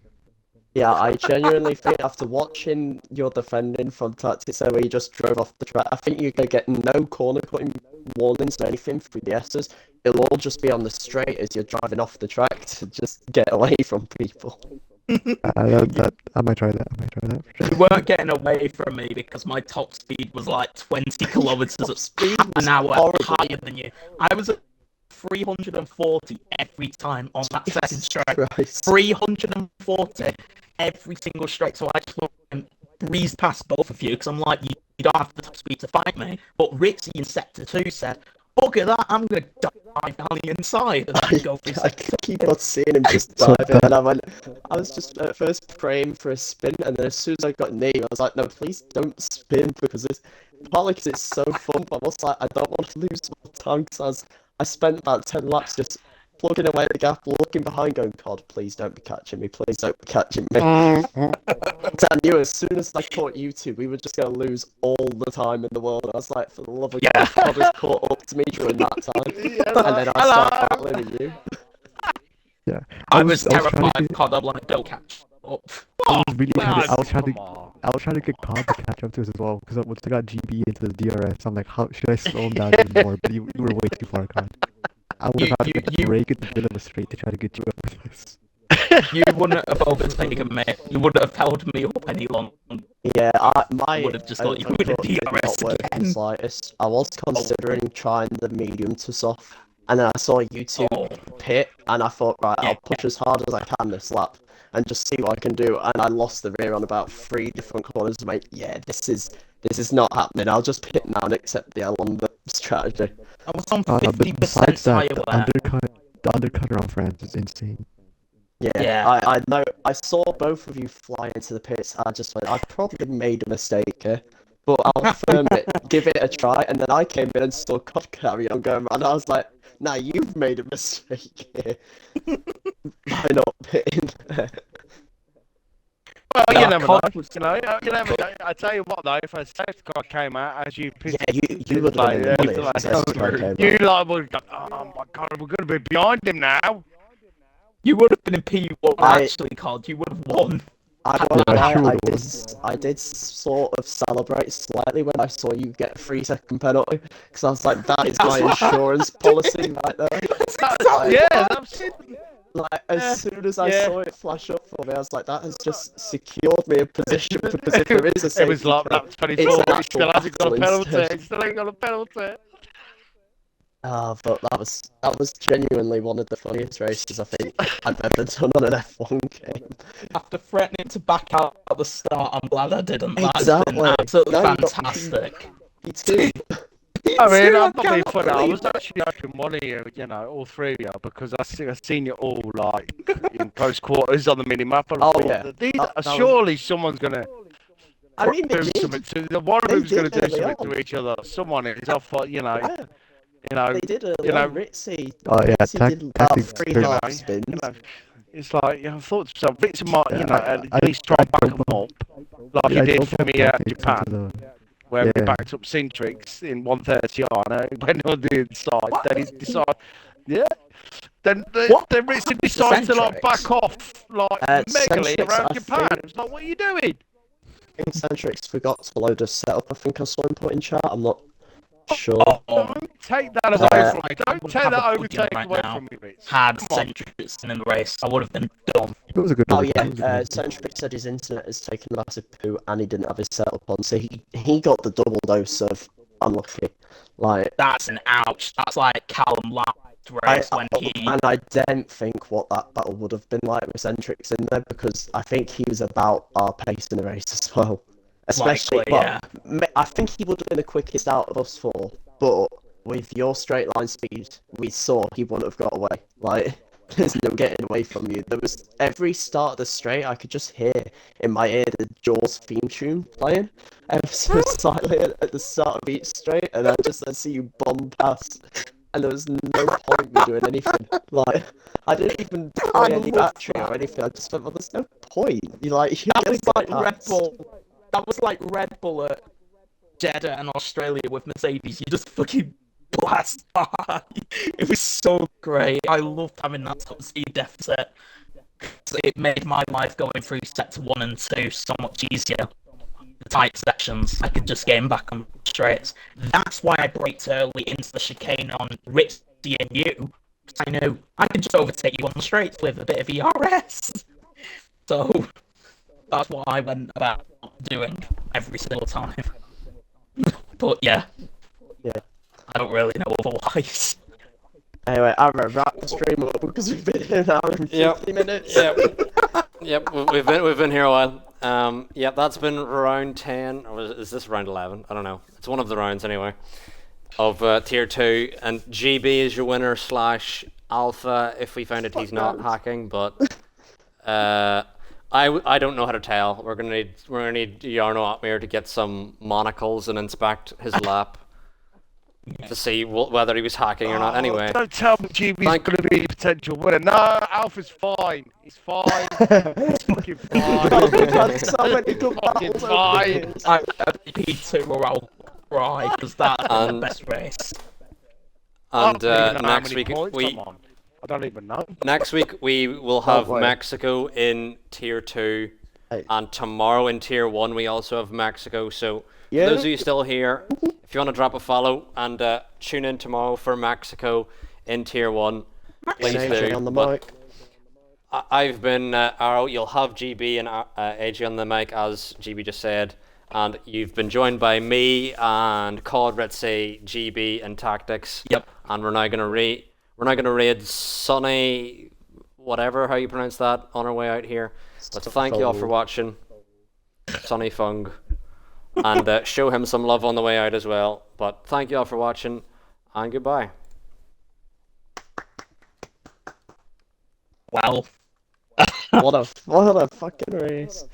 B: Yeah, I genuinely think after watching your defending from Tactics where you just drove off the track, I think you're going to get no corner cutting warnings or anything through the S's. It'll all just be on the straight as you're driving off the track to just get away from people.
D: I might try that. For
C: You
D: sure.
C: weren't getting away from me because my top speed was like 20 kilometers an hour
B: horrible.
C: higher than you. I was at 340 every time on that second straight.
B: Christ.
C: 340 every single straight. So I just breezed past both of you because I'm like, you don't have the top speed to fight me. But Ritzy in sector 2 said, bugger that, I'm going to dive down the inside and then go for
B: I
C: sector
B: keep on seeing him just
D: So
B: dive in, and I was just at first praying for a spin, and then as soon as I got knee, I was like, no, please don't spin, because it's partly because it's so fun, but I'm also like, I don't want to lose my time, because I spent about 10 laps just plugging away at the gap, looking behind, going, God, please don't be catching me, please don't be catching me. Because I knew as soon as I caught you two, we were just going to lose all the time in the world, and I was like, for the love of God, God has caught up to me during that time. And then I started battling with you.
D: Yeah.
C: I was
D: trying to
C: terrified
D: get-
C: because I'm like, don't catch up.
D: I was really trying to, I was trying to,
E: Come on.
D: I was trying to get Cobb to catch up to us as well, because once I got GB into the DRS, I'm like, how should I slow him down even more? But you were way too far, Cobb. I would have had to get
C: you-
D: break in the middle of the straight to try to get you over this.
C: You wouldn't have overtaken me. You wouldn't have held me up any longer.
B: Yeah, my
C: would have just thought you were
B: overcut
C: gonna
B: did not
C: DRS
B: work in the
C: again.
B: slightest. I was considering trying the medium to soft, and then I saw YouTube
C: Oh.
B: pit, and I thought, right,
C: Yeah.
B: I'll push as hard as I can this lap, and just see what I can do. And I lost the rear on about 3 different corners. I'm like, yeah, this is not happening. I'll just pit now and accept the L on the strategy.
C: I was on
D: But
C: 50%
D: besides
C: tyre
D: that,
C: wear.
D: the undercut around France is insane.
B: Yeah,
C: Yeah.
B: I know. I saw both of you fly into the pits. I just went, I've probably made a mistake here, but I'll firm it, give it a try. And then I came in and saw COD carry on going, and I was like, nah, you've made a mistake here by not pitting.
E: Well,
C: No,
E: you never know.
C: COD was-
E: You know, you never know. I tell you what, though, if a safety car came out as you pissed,
B: Yeah, you would have been in
E: like,
B: the money
E: like,
B: if the safety car came
E: you
B: out.
E: like would have gone, oh my God, we're going to be behind him now.
C: You would have been in P1
B: I-
C: actually, COD. You would have won.
B: I won't
D: Yeah,
B: lie,
D: sure.
B: I did sort of celebrate slightly when I saw you get a 3-second penalty, because I was like, that is my insurance policy right there. Like,
E: Yeah, that's it.
B: like as soon as I
E: yeah.
B: saw it flash up for me, I was like, that has just secured me a position, because if there is a
E: It
B: safety
E: was like
B: crowd,
E: that 24,
B: it's an
E: but he
B: actual
E: still hasn't got a
B: battle
E: penalty.
B: instead.
E: He still ain't got a penalty.
B: But that was genuinely one of the funniest races I think I've ever done on an F1 game.
C: After threatening to back out at the start, I'm glad I didn't. That's
B: Exactly.
C: been absolutely
B: No, you got-
C: fantastic.
B: Me too.
E: I mean,
C: Too,
E: I'm not being
C: cannot
E: funny. I was
C: believe it.
E: actually hoping one of you, all three of you, because I seen you all like in close quarters on the mini map. And I
B: Oh,
E: thought,
B: yeah.
E: These,
B: That was-
E: surely someone's gonna
B: I mean, they
E: do
B: did.
E: something to one of
B: They
E: them's gonna
B: did
E: do
B: early
E: something
B: on.
E: to each other. Someone is. I thought,
B: Yeah, they did early
E: you know,
B: on. Ritzy,
D: Oh yeah,
B: Ritzy did about
D: tactics.
B: 3
D: good.
B: half spins.
E: it's like I thought to myself, Victor might,
D: Yeah,
E: at least try and back
D: drove
E: them
D: up-
E: up like
D: yeah, I
E: he did
D: drove
E: for
D: up
E: me at
D: tactics
E: Japan,
D: into
E: where we
D: yeah.
E: backed up Cintrix in 130 on it, went on the inside. Then he decided, yeah. Then
C: What?
E: Ritzy decided to like
C: Centrix?
E: back off like megally
B: Centrix,
E: around
B: I
E: Japan.
B: think-
E: It was like, what are you doing?
B: Centrix forgot to load a setup. I think I saw him put in chat. I'm not sure.
C: Oh,
E: Don't take that away
B: Uh,
E: from me.
C: I
E: Don't
C: would
E: take
C: have a
E: that
C: podium
E: overtake
C: right
E: away
C: now.
E: from me, Ritz.
C: had
E: Come on.
C: Centrix in the race, I would have been done.
D: It was a good
B: Oh
D: race,
B: yeah,
D: it was a good race.
B: Centrix said his internet has taken a massive poo and he didn't have his setup on, so he got the double dose of unlucky. Like,
C: That's an ouch. That's like Callum last race when he.
B: and I don't think what that battle would have been like with Centrix in there, because I think he was about our pace in the race as well. Especially,
C: Likely,
B: well,
C: yeah.
B: I think he would have been the quickest out of us four, but with your straight line speed, we saw he wouldn't have got away. Like, there's no getting away from you. There was every start of the straight, I could just hear in my ear the Jaws theme tune playing ever so slightly at the start of each straight, and I see you bomb past, and there was no point me doing anything. Like, I didn't even
C: I
B: buy any
C: love
B: battery or
C: that.
B: anything. I just thought, well, there's no point. You like, you
C: That was
B: just
C: like
B: get
C: Red
B: past.
C: Bull. That was like Red Bull at Jeddah and Australia with Mercedes. You just fucking blast by. It was so great. I loved having that top speed deficit. It made my life going through sector 1 and 2 so much easier. The tight sections, I could just gain back on straights. That's why I braked early into the chicane on Ritzy and you. I knew I could just overtake you on the straights with a bit of ERS. So that's what I went about doing every single time. But yeah,
B: Yeah.
C: I don't really know otherwise.
B: Anyway, I'm gonna wrap the stream up because we've been here an hour and 50
A: Yep.
B: minutes.
A: Yep, we've been here a while. Yep, that's been round 10, or is this round 11? I don't know. It's one of the rounds anyway, of Tier 2, and GB is your winner / Alpha if we find out he's not hacking, but I don't know how to tell. We're gonna need Jarno Atmir to get some monocles and inspect his lap to see whether he was hacking or not. Anyway,
E: Don't tell me GB's going to be a potential winner. No, Alpha's fine. He's fine. He's fucking fine.
B: We've had so many good
E: Fucking
B: battles over the
E: fine.
B: years.
C: I'm P2 or I'll cry because that's been the
A: And-
C: best race.
E: I
A: and
E: don't even know how
A: next
E: many
A: week
E: points
A: we
E: I'm on. I don't even know.
A: next week we will have
B: wait.
A: Mexico in Tier 2,
B: Hey.
A: and tomorrow in Tier 1 we also have Mexico. So
B: Yeah.
A: for those of you still here, if you want to drop a follow and tune in tomorrow for Mexico in Tier 1, please
B: AJ
A: do.
B: on the
A: But
B: mic.
A: I've been Arrow. You'll have GB and AJ on the mic, as GB just said, and you've been joined by me and Cod, Ritzy, GB, and Tactics.
C: Yep.
A: And we're now gonna raid Sunny, whatever how you pronounce that, on our way out here. But thank you all for watching, Sunny Fung, and show him some love on the way out as well. But thank you all for watching, and goodbye.
C: Well,
B: What a fucking race.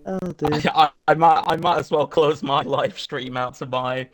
B: Oh dear.
C: I might as well close my live stream out to my